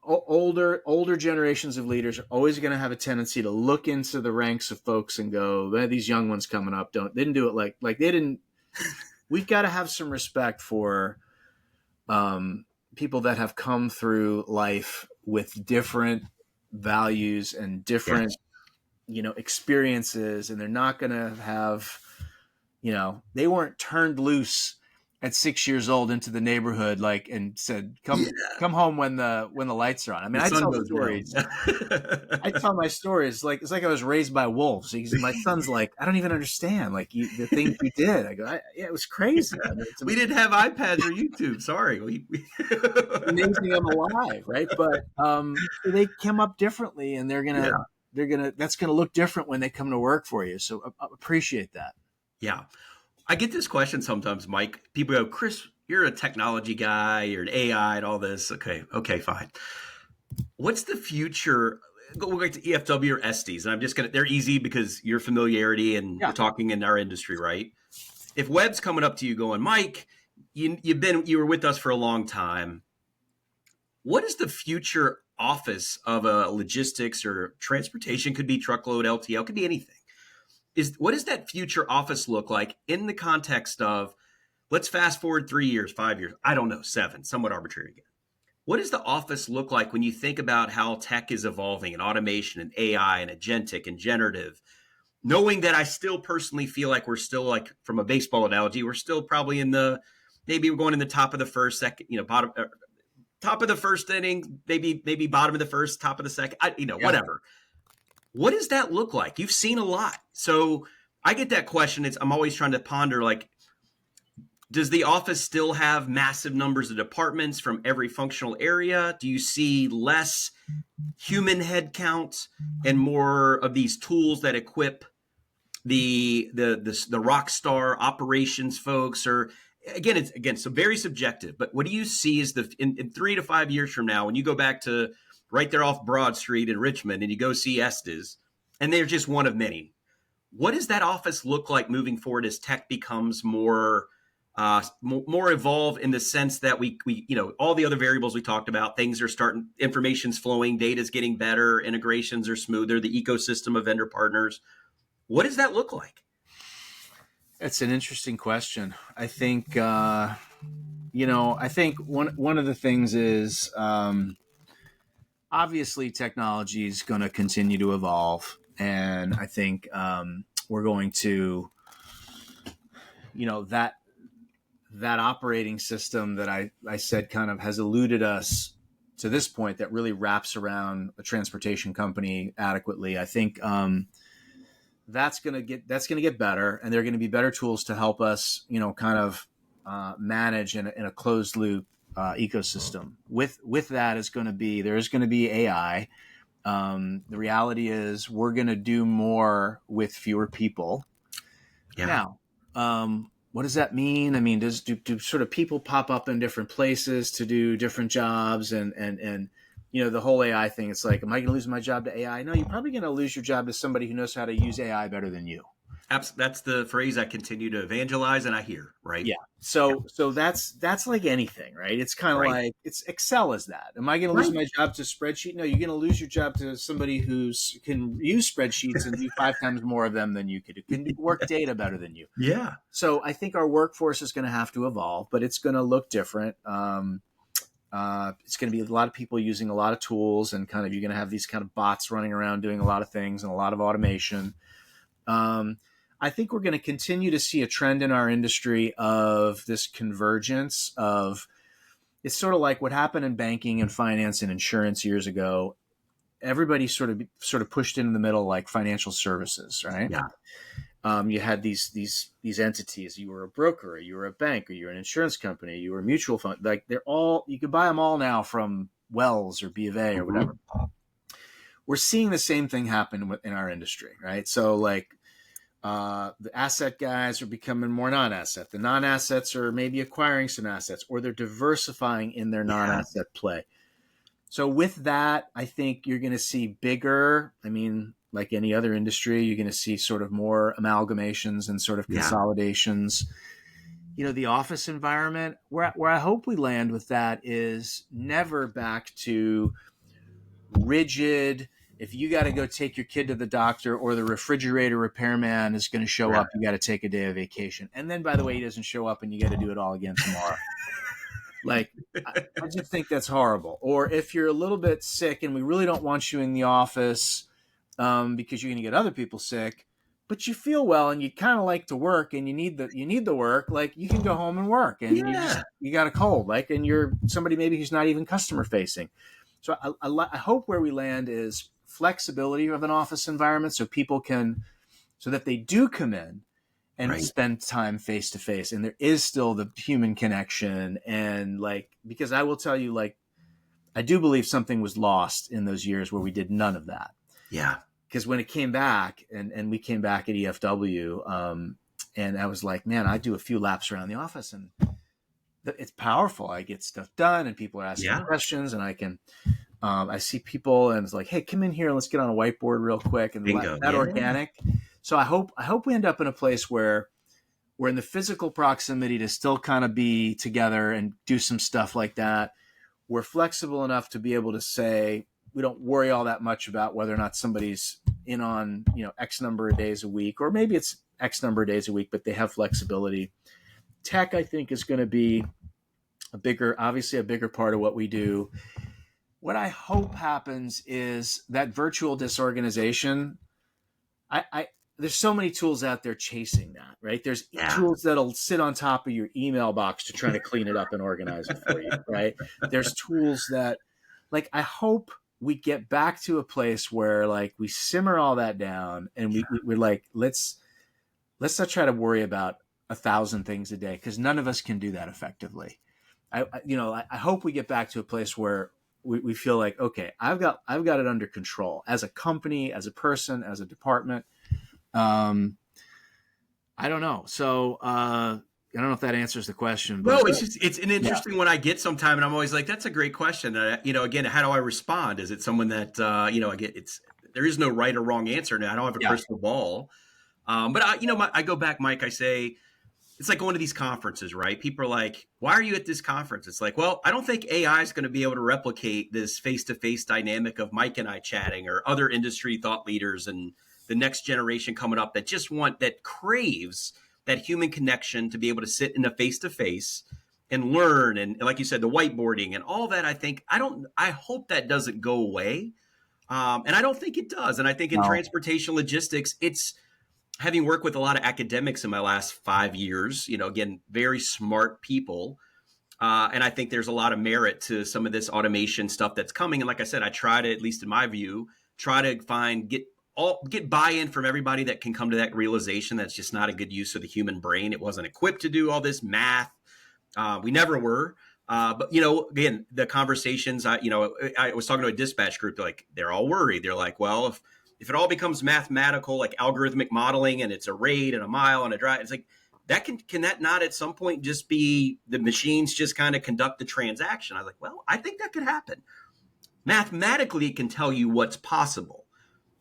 older generations of leaders are always going to have a tendency to look into the ranks of folks and go, these young ones coming up they didn't do it like they didn't. We've got to have some respect for people that have come through life with different values and different, experiences, and they're not going to have, they weren't turned loose at 6 years old into the neighborhood, and said, come home when the lights are on. I mean, I tell stories. I tell my stories. Like, it's like I was raised by wolves. My son's like, I don't even understand. Like the things you did. I go, it was crazy. I mean, we didn't have iPads or YouTube. Sorry. Amazing I'm alive. Right. But, they came up differently, and that's going to look different when they come to work for you. So I appreciate that. Yeah. I get this question sometimes, Mike. People go, Chris, you're a technology guy, you're an AI and all this. Okay, fine. What's the future? Go back to EFW or Estes. And I'm just they're easy because your familiarity and we're talking in our industry, right? If Webb's coming up to you going, Mike, you were with us for a long time. What is the future office of a logistics or transportation? Could be truckload, LTL, could be anything. What does that future office look like in the context of, let's fast forward 3 years, 5 years, I don't know, 7, somewhat arbitrary again. What does the office look like when you think about how tech is evolving and automation and AI and agentic and generative, knowing that I still personally feel like we're still, like from a baseball analogy, we're still probably in the maybe we're going in the top of the first, second, bottom, top of the first inning, maybe bottom of the first, top of the second, Yeah. whatever. What does that look like? You've seen a lot. So I get that question. I'm always trying to ponder, like, does the office still have massive numbers of departments from every functional area? Do you see less human headcount and more of these tools that equip the rock star operations folks? Or it's so very subjective. But what do you see is in 3 to 5 years from now, when you go back to right there off Broad Street in Richmond and you go see Estes, and they're just one of many. What does that office look like moving forward as tech becomes more evolved, in the sense that we all the other variables we talked about, things are starting, information's flowing, data's getting better, integrations are smoother, the ecosystem of vendor partners. What does that look like? It's an interesting question. I think I think one of the things is obviously technology is going to continue to evolve, and I think we're going to that operating system that I said kind of has eluded us to this point, that really wraps around a transportation company adequately. I think that's going to get better, and there are going to be better tools to help us, kind of manage in a closed loop ecosystem. With that is going to be, there's going to be AI. The reality is we're going to do more with fewer people. Yeah. Now, what does that mean? I mean, do sort of people pop up in different places to do different jobs, and the whole AI thing? It's like, am I going to lose my job to AI? No, you're probably going to lose your job to somebody who knows how to use AI better than you. That's the phrase I continue to evangelize and I hear, right? Yeah. So that's like anything, right? It's kind of like, it's Excel is that. Am I going to lose my job to spreadsheet? No, you're going to lose your job to somebody who can use spreadsheets and do 5 times more of them than you could, who can work data better than you. Yeah. So I think our workforce is going to have to evolve, but it's going to look different. It's going to be a lot of people using a lot of tools, and kind of, you're going to have these kind of bots running around doing a lot of things and a lot of automation. I think we're going to continue to see a trend in our industry of this convergence of, it's sort of like what happened in banking and finance and insurance years ago. Everybody sort of pushed into the middle, like financial services, right? Yeah. You had these entities. You were a broker, or you were a bank, or you were an insurance company, you were a mutual fund. Like, you can buy them all now from Wells or B of A or whatever. We're seeing the same thing happen in our industry, right? So like, the asset guys are becoming more non-asset. The non-assets are maybe acquiring some assets, or they're diversifying in their non-asset play. So with that, I think you're going to see bigger, like any other industry, you're going to see sort of more amalgamations and sort of consolidations. The office environment, where I hope we land with that, is never back to rigid, if you got to go take your kid to the doctor, or the refrigerator repairman is going to show up, you got to take a day of vacation. And then, by the way, he doesn't show up and you got to do it all again tomorrow. Like, I just think that's horrible. Or if you're a little bit sick and we really don't want you in the office because you're going to get other people sick, but you feel well and you kind of like to work and you need the work, like, you can go home and work, and you got a cold, like, and you're somebody maybe who's not even customer facing. So I hope where we land is flexibility of an office environment, so people can, so that they do come in and spend time face to face, and there is still the human connection. And like, because I will tell you, like, I do believe something was lost in those years where we did none of that. Yeah. Because when it came back, and we came back at EFW, and I was like, man, I do a few laps around the office and it's powerful. I get stuff done, and people are asking questions, and I can, I see people, and it's like, hey, come in here and let's get on a whiteboard real quick, and that organic. So I hope we end up in a place where we're in the physical proximity to still kind of be together and do some stuff like that. We're flexible enough to be able to say, we don't worry all that much about whether or not somebody's in on, X number of days a week, or maybe it's X number of days a week, but they have flexibility. Tech, I think, is going to be obviously a bigger part of what we do. What I hope happens is that virtual disorganization, there's so many tools out there chasing that, right? There's Yeah. tools that'll sit on top of your email box to try to clean it up and organize it for you, right? There's tools that, like, I hope we get back to a place where, like, we simmer all that down and we're like, let's not try to worry about 1,000 things a day, because none of us can do that effectively. I hope we get back to a place where we feel like, okay, I've got it under control as a company, as a person, as a department. I don't know. So I don't know if that answers the question. But No, it's an interesting one I get sometime, and I'm always like, that's a great question. Again, how do I respond? Is it someone that I get? There is no right or wrong answer. Now I don't have a crystal ball, but I go back, Mike. I say it's like going to these conferences, right? People are like, why are you at this conference? It's like, well, I don't think AI is going to be able to replicate this face-to-face dynamic of Mike and I chatting, or other industry thought leaders and the next generation coming up that craves that human connection to be able to sit in a face-to-face and learn. And like you said, the whiteboarding and all that, I hope that doesn't go away. And I don't think it does. And I think in transportation logistics, it's, having worked with a lot of academics in my last 5 years, again, very smart people. And I think there's a lot of merit to some of this automation stuff that's coming. And like I said, I try to, at least in my view, get buy-in from everybody that can come to that realization that's just not a good use of the human brain. It wasn't equipped to do all this math. We never were. But again, the conversations, I was talking to a dispatch group, they're all worried. They're like, well, if it all becomes mathematical, like algorithmic modeling, and it's a rate and a mile and a drive, it's like, that can that not at some point just be the machines just kind of conduct the transaction? I was like, well, I think that could happen. Mathematically, it can tell you what's possible.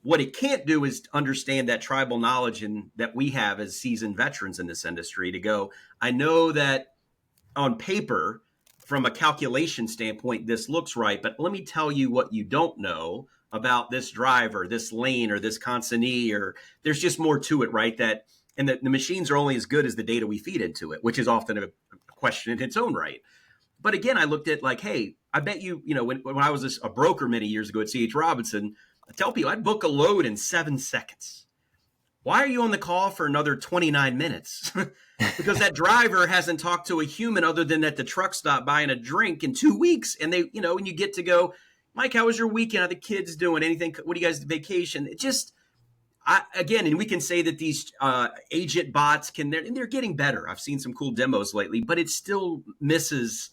What it can't do is understand that tribal knowledge that we have as seasoned veterans in this industry to go, I know that on paper, from a calculation standpoint, this looks right, but let me tell you what you don't know about this driver, this lane, or this consignee, or there's just more to it, right? And the machines are only as good as the data we feed into it, which is often a question in its own right. But again, I looked at like, hey, I bet when I was a broker many years ago at C.H. Robinson, I tell people I'd book a load in 7 seconds. Why are you on the call for another 29 minutes? Because that driver hasn't talked to a human other than at the truck stop buying a drink in 2 weeks. And they, and you get to go, Mike, how was your weekend? How the kids doing? Anything? What do you guys vacation? It just, and we can say that these agent bots they're getting better. I've seen some cool demos lately, but it still misses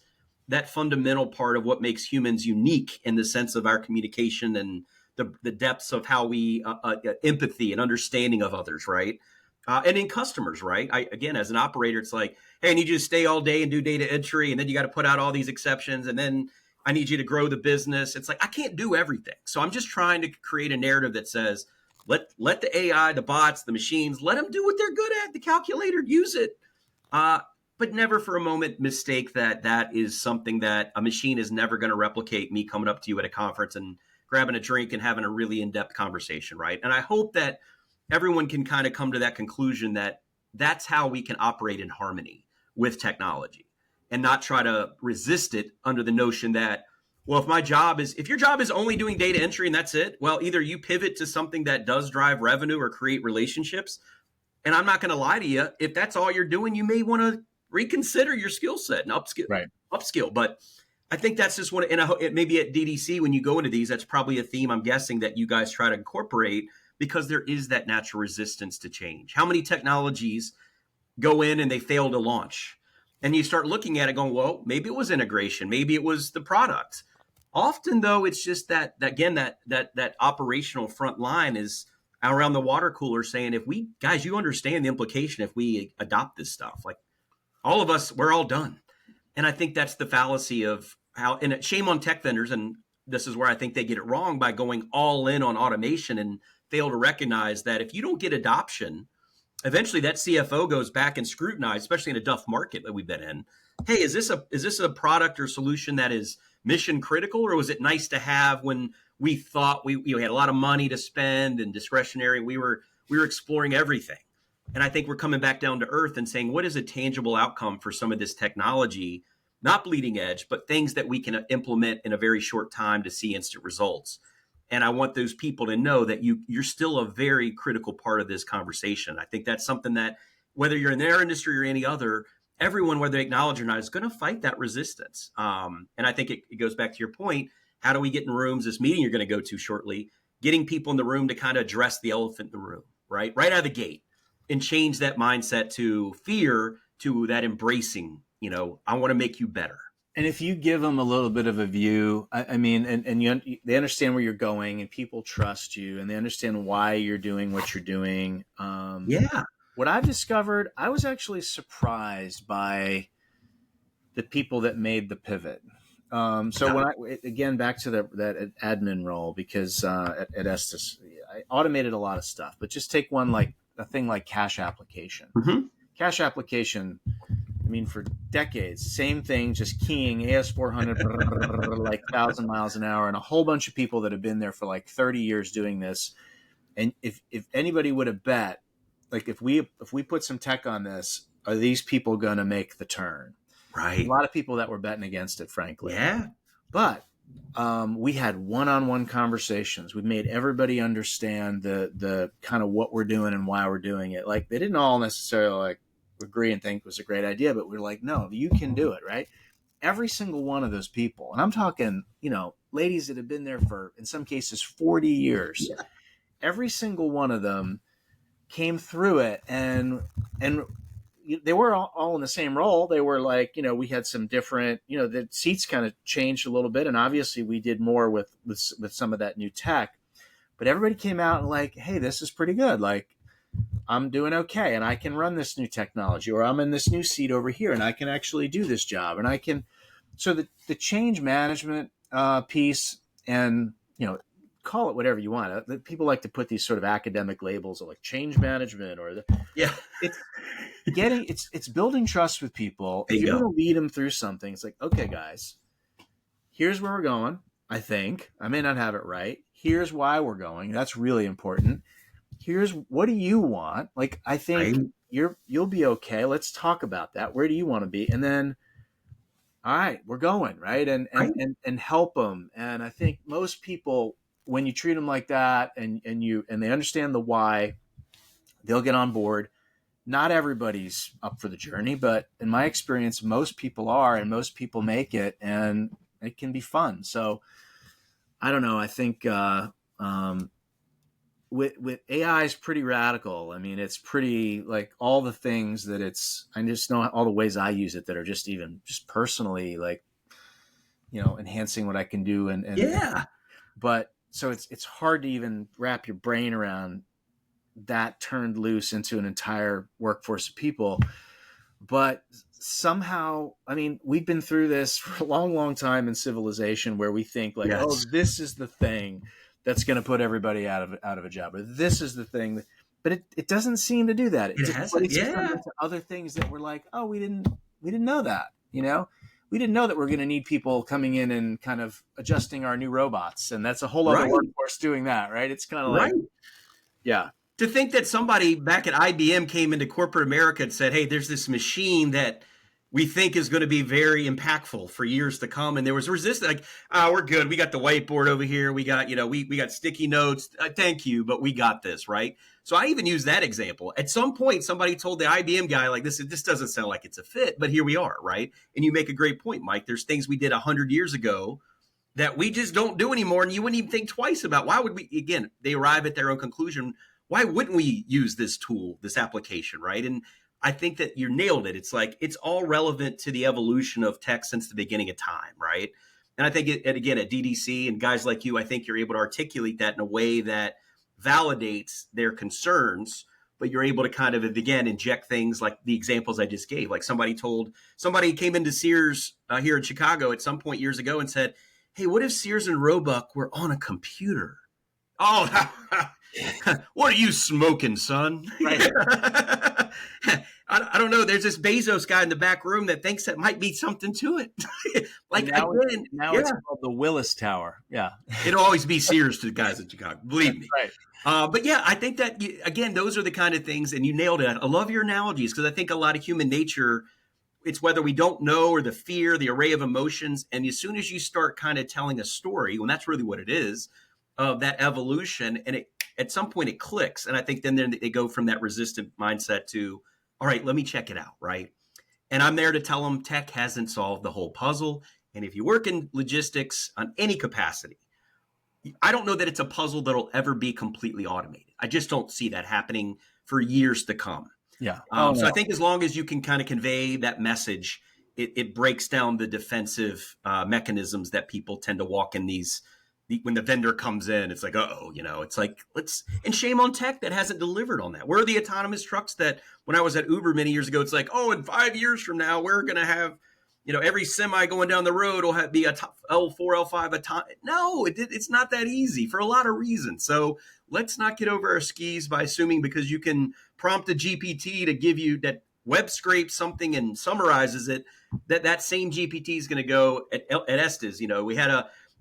that fundamental part of what makes humans unique in the sense of our communication and the depths of how we empathy and understanding of others, right? And in customers, right? Again, as an operator, it's like, hey, I need you to stay all day and do data entry, and then you got to put out all these exceptions, and then I need you to grow the business. It's like, I can't do everything. So I'm just trying to create a narrative that says, let the AI, the bots, the machines, let them do what they're good at. The calculator, use it. But never for a moment mistake that is something that a machine is never going to replicate. Me coming up to you at a conference and grabbing a drink and having a really in-depth conversation, right? And I hope that everyone can kind of come to that conclusion that that's how we can operate in harmony with technology and not try to resist it under the notion that, well, if your job is only doing data entry and that's it, well, either you pivot to something that does drive revenue or create relationships. And I'm not going to lie to you, if that's all you're doing, you may want to reconsider your skill set and upskill. But I think that's just one, and maybe at DDC, when you go into these, that's probably a theme I'm guessing that you guys try to incorporate, because there is that natural resistance to change. How many technologies go in and they fail to launch? And you start looking at it going, well, maybe it was integration. Maybe it was the product. Often, though, it's just that operational front line is around the water cooler saying, you understand the implication if we adopt this stuff. Like, all of us, we're all done. And I think that's the fallacy of how, and shame on tech vendors, and this is where I think they get it wrong by going all in on automation and fail to recognize that if you don't get adoption, eventually that CFO goes back and scrutinizes, especially in a tough market that we've been in. Hey, is this a product or solution that is mission critical, or was it nice to have when we thought we had a lot of money to spend and discretionary? We were exploring everything. And I think we're coming back down to earth and saying, what is a tangible outcome for some of this technology, not bleeding edge, but things that we can implement in a very short time to see instant results. And I want those people to know that you're still a very critical part of this conversation. I think that's something that, whether you're in their industry or any other, everyone, whether they acknowledge or not, is going to fight that resistance. And I think it goes back to your point. How do we get in rooms, this meeting you're going to go to shortly, getting people in the room to kind of address the elephant in the room, right out of the gate, and change that mindset to fear to that embracing, I want to make you better. And if you give them a little bit of a view, I mean, and they understand where you're going, and people trust you, and they understand why you're doing what you're doing. Yeah. What I've discovered, I was actually surprised by the people that made the pivot. So when again, back to that admin role, because at Estes, I automated a lot of stuff, but just take a thing like cash application. Mm-hmm. Cash application, I mean, for decades, same thing, just keying AS400 like 1,000 miles an hour, and a whole bunch of people that have been there for like 30 years doing this. And if anybody would have bet, like if we put some tech on this, are these people going to make the turn? Right. A lot of people that were betting against it, frankly. Yeah. But we had one-on-one conversations. We made everybody understand the kind of what we're doing and why we're doing it. Like, they didn't all necessarily like agree and think it was a great idea, but we're like, no, you can do it, right? Every single one of those people, and I'm talking, ladies that have been there for, in some cases, 40 years. Yeah. Every single one of them came through it, and they were all in the same role. They were like, we had some different, the seats kind of changed a little bit, and obviously we did more with some of that new tech. But everybody came out and like, hey, this is pretty good. Like, I'm doing okay, and I can run this new technology, or I'm in this new seat over here, and I can actually do this job, and I can. So the change management piece, and call it whatever you want. People like to put these sort of academic labels of like change management, or it's building trust with people. If you're going to lead them through something, it's like, okay, guys, here's where we're going. I think I may not have it right. Here's why we're going. That's really important. Here's what do you want? Like, I think you'll be okay. Let's talk about that. Where do you want to be? And then, all right, we're going, right? And help them. And I think most people, when you treat them like that, and they understand the why, they'll get on board. Not everybody's up for the journey, but in my experience, most people are, and most people make it, and it can be fun. So I don't know. I think with AI is pretty radical. I mean, it's pretty like all the things that I just know all the ways I use it that are just personally like, enhancing what I can do. And yeah. But so it's hard to even wrap your brain around that turned loose into an entire workforce of people. But somehow, I mean, we've been through this for a long, long time in civilization where we think like, yes, oh, this is the thing that's going to put everybody out of a job, or this is the thing. But it doesn't seem to do that. It's turned into other things that we're like, oh, we didn't know that, we didn't know that we're going to need people coming in and kind of adjusting our new robots. And that's a whole other workforce doing that, right? It's kind of like, yeah. To think that somebody back at IBM came into corporate America and said, hey, there's this machine that we think is going to be very impactful for years to come. And there was resistance, like, we're good. We got the whiteboard over here. We got, we got sticky notes. Thank you, but we got this, right? So I even use that example. At some point, somebody told the IBM guy, like, this doesn't sound like it's a fit, but here we are, right? And you make a great point, Mike. There's things we did 100 years ago that we just don't do anymore. And you wouldn't even think twice about why would we, again, they arrive at their own conclusion. Why wouldn't we use this tool, this application, right? And I think that you nailed it. It's like, it's all relevant to the evolution of tech since the beginning of time, right? And I think, again, at DDC and guys like you, I think you're able to articulate that in a way that validates their concerns, but you're able to kind of, again, inject things like the examples I just gave. Like somebody came into Sears here in Chicago at some point years ago and said, hey, what if Sears and Roebuck were on a computer? Oh, what are you smoking, son? Right. I don't know. There's this Bezos guy in the back room that thinks that might be something to it. Like now it's called the Willis Tower. Yeah, it'll always be Sears to the guys in Chicago. Believe me. Right. But yeah, I think that again, those are the kind of things, and you nailed it. I love your analogies because I think a lot of human nature. It's whether we don't know or the fear, the array of emotions, and as soon as you start kind of telling a story, when that's really what it is. of that evolution, and at some point it clicks. And I think then they go from that resistant mindset to, all right, let me check it out, right? And I'm there to tell them tech hasn't solved the whole puzzle. And if you work in logistics on any capacity, I don't know that it's a puzzle that'll ever be completely automated. I just don't see that happening for years to come. Yeah. So I think as long as you can kind of convey that message, it breaks down the defensive mechanisms that people tend to walk in these. When the vendor comes in, it's like, uh-oh, it's like, and shame on tech that hasn't delivered on that. Where are the autonomous trucks that when I was at Uber many years ago, it's like, oh, in 5 years from now, we're going to have, every semi going down the road will be a L4, L5. No, it's not that easy for a lot of reasons. So let's not get over our skis by assuming because you can prompt a GPT to give you that web scrape something and summarizes it, that same GPT is going to go at Estes.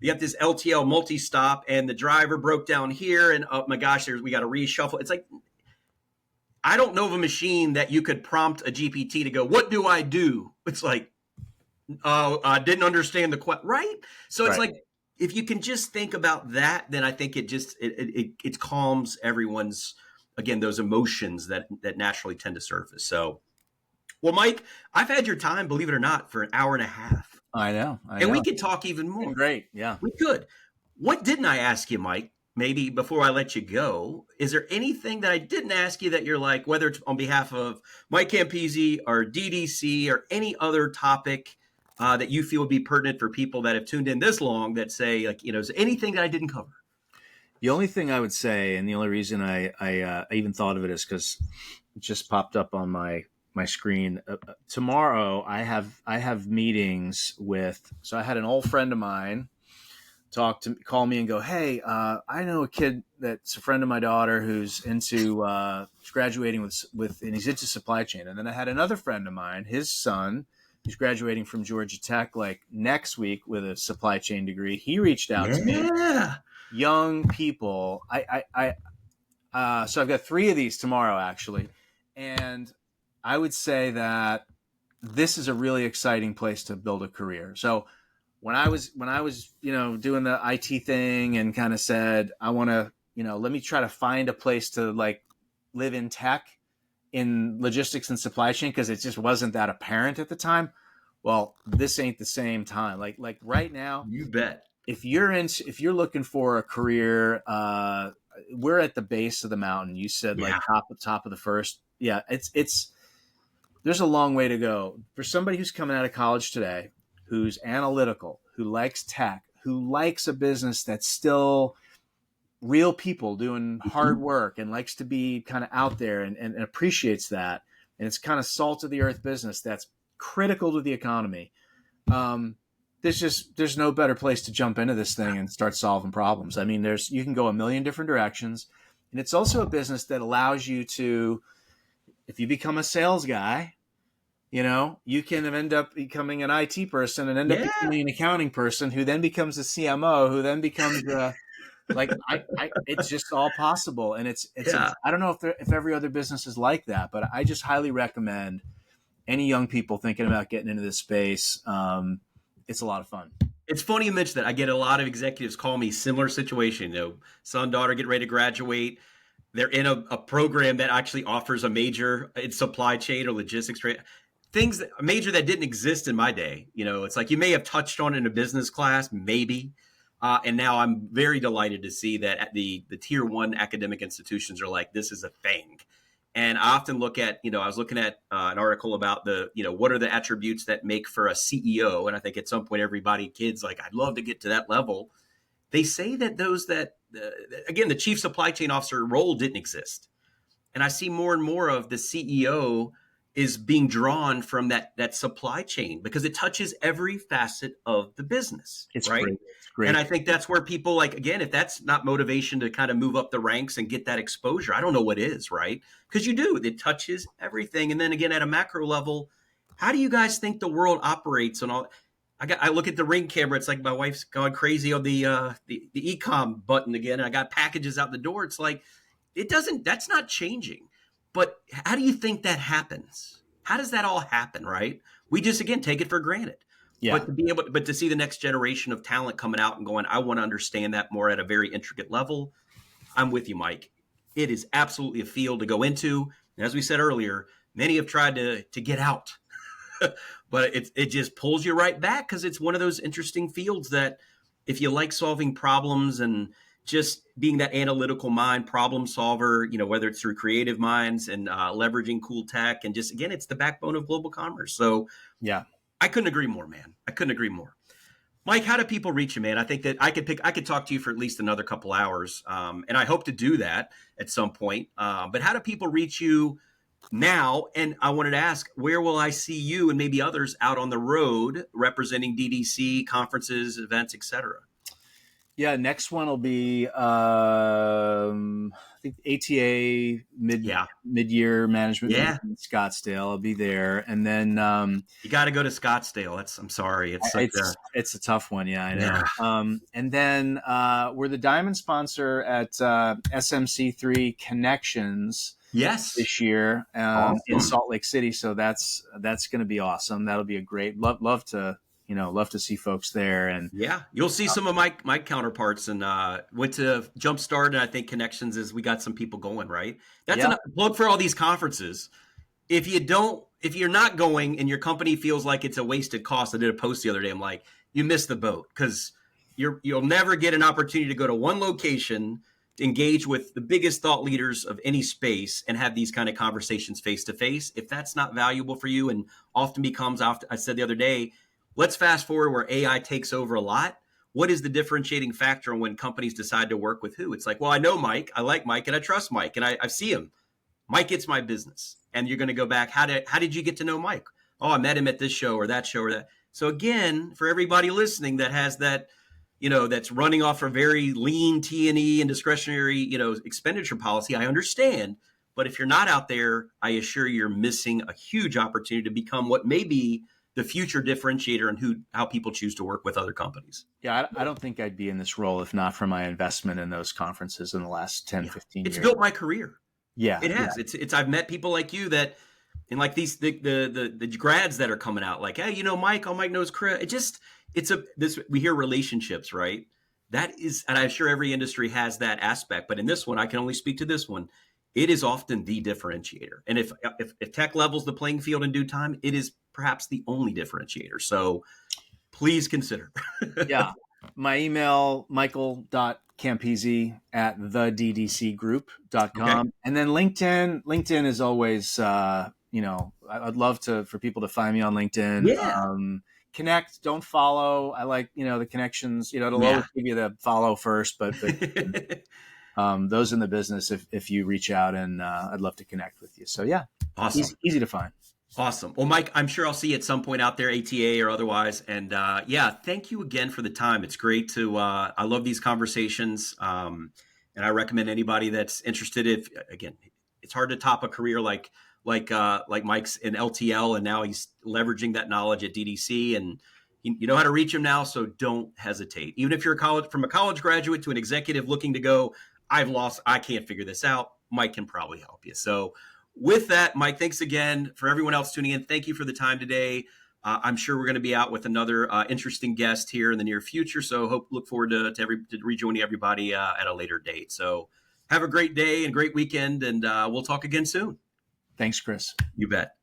We got this LTL multi-stop and the driver broke down here and oh my gosh, we got to reshuffle. It's like, I don't know of a machine that you could prompt a GPT to go, what do I do? It's like, I didn't understand the question, right? So it's like, if you can just think about that, then I think it calms everyone's, again, those emotions that naturally tend to surface. So, well, Mike, I've had your time, believe it or not, for an hour and a half. I know. And we could talk even more. Great. Yeah. We could. What didn't I ask you, Mike? Maybe before I let you go, is there anything that I didn't ask you that you're like, whether it's on behalf of Mike Campese or DDC or any other topic that you feel would be pertinent for people that have tuned in this long that say, like, is there anything that I didn't cover? The only thing I would say, and the only reason I even thought of it is because it just popped up on my screen. Tomorrow I have meetings with, so I had an old friend of mine call me and go, hey, I know a kid that's a friend of my daughter who's into graduating with and he's into supply chain. And then I had another friend of mine, his son, who's graduating from Georgia Tech like next week with a supply chain degree. He reached out to me. Young people. So I've got 3 of these tomorrow actually. And I would say that this is a really exciting place to build a career. So when I was, doing the IT thing and kind of said, I want to, let me try to find a place to like live in tech in logistics and supply chain, because it just wasn't that apparent at the time. Well, this ain't the same time. Like right now, you bet. If you're looking for a career, we're at the base of the mountain. You said like top of the first. Yeah, it's there's a long way to go for somebody who's coming out of college today, who's analytical, who likes tech, who likes a business that's still real people doing hard work and likes to be kind of out there and appreciates that. And it's kind of salt of the earth business that's critical to the economy. There's no better place to jump into this thing and start solving problems. I mean, you can go a million different directions, and it's also a business that allows you to, if you become a sales guy, you can end up becoming an IT person and end up becoming an accounting person who then becomes a CMO, who then becomes it's just all possible. And it's I don't know if every other business is like that, but I just highly recommend any young people thinking about getting into this space. It's a lot of fun. It's funny you mentioned that. I get a lot of executives call me similar situation. Son, daughter, get ready to graduate. They're in a program that actually offers a major in supply chain or logistics, a major that didn't exist in my day. It's like you may have touched on it in a business class, maybe. And now I'm very delighted to see that the tier 1 academic institutions are like, this is a thing. And I often look at, I was looking at an article about what are the attributes that make for a CEO? And I think at some point, kids like, I'd love to get to that level. They say that again, the chief supply chain officer role didn't exist. And I see more and more of the CEO is being drawn from that supply chain because it touches every facet of the business. It's right. Great. It's great. And I think that's where people like, again, if that's not motivation to kind of move up the ranks and get that exposure, I don't know what is, right? Because it touches everything. And then again, at a macro level, how do you guys think the world operates on all? I look at the Ring camera. It's like my wife's gone crazy on the e-com button again. And I got packages out the door. It's like, that's not changing. But how do you think that happens? How does that all happen, right? We just, again, take it for granted. Yeah. But to be able, but to see the next generation of talent coming out and going, I want to understand that more at a very intricate level. I'm with you, Mike. It is absolutely a field to go into. And as we said earlier, many have tried to get out, but it just pulls you right back because it's one of those interesting fields that if you like solving problems and just being that analytical mind, problem solver, whether it's through creative minds and leveraging cool tech, and just, again, it's the backbone of global commerce. So Yeah. I couldn't agree more, man. I couldn't agree more. Mike, how do people reach you, man? I think that I could talk to you for at least another couple hours, and I hope to do that at some point. But how do people reach you now? And I wanted to ask, where will I see you and maybe others out on the road representing DDC conferences, events, etc.? Yeah, next one will be I think ATA mid-year management meeting in Scottsdale. I'll be there, and then you got to go to Scottsdale. I'm sorry, it's a tough one. Yeah, I know. Yeah. And then we're the diamond sponsor at SMC3 Connections. Yes, this year awesome. In Salt Lake City. So that's going to be awesome. That'll be a great love to see folks there. And yeah, you'll see some of my counterparts, and went to Jumpstart, and I think Connections is we got some people going, right? That's a plug for all these conferences. If you're not going and your company feels like it's a wasted cost, I did a post the other day. I'm like, you missed the boat, because you'll never get an opportunity to go to one location, engage with the biggest thought leaders of any space, and have these kind of conversations face to face. If that's not valuable for you, and often becomes, I said the other day, let's fast forward where AI takes over a lot. What is the differentiating factor when companies decide to work with who? It's like, well, I know Mike, I like Mike, and I trust Mike, and I see him. Mike gets my business. And you're going to go back, how did you get to know Mike? Oh, I met him at this show or that show or that. So again, for everybody listening that has that, that's running off a very lean T&E and discretionary, expenditure policy, I understand. But if you're not out there, I assure you're missing a huge opportunity to become what may be the future differentiator and how people choose to work with other companies. Yeah, I don't think I'd be in this role if not for my investment in those conferences in the last 10, 15 years. It's built my career. Yeah, it has. Yeah. It's I've met people like you that, and like these the grads that are coming out, like, hey, Mike, Mike knows Chris. We hear relationships, right? That is, and I'm sure every industry has that aspect, but in this one, I can only speak to this one. It is often the differentiator, and if tech levels the playing field in due time, it is perhaps the only differentiator. So please consider. Yeah, my email michael.campese@theddcgroup.com. Okay. And then LinkedIn is always, I'd love for people to find me on LinkedIn. Yeah. Connect, don't follow. I like, the connections, it'll always give you the follow first, but those in the business, if you reach out, and I'd love to connect with you. So yeah, awesome. Easy to find. Awesome. Well, Mike, I'm sure I'll see you at some point out there, ATA or otherwise. And thank you again for the time. It's great I love these conversations. And I recommend anybody that's interested, it's hard to top a career like Mike's in LTL, and now he's leveraging that knowledge at DDC, and you know how to reach him now. So don't hesitate. Even if you're from a college graduate to an executive looking to go, I can't figure this out, Mike can probably help you. So with that, Mike, thanks again. For everyone else tuning in, thank you for the time today. I'm sure we're going to be out with another interesting guest here in the near future. So look forward to rejoining everybody at a later date. So have a great day and great weekend, and we'll talk again soon. Thanks, Chris. You bet.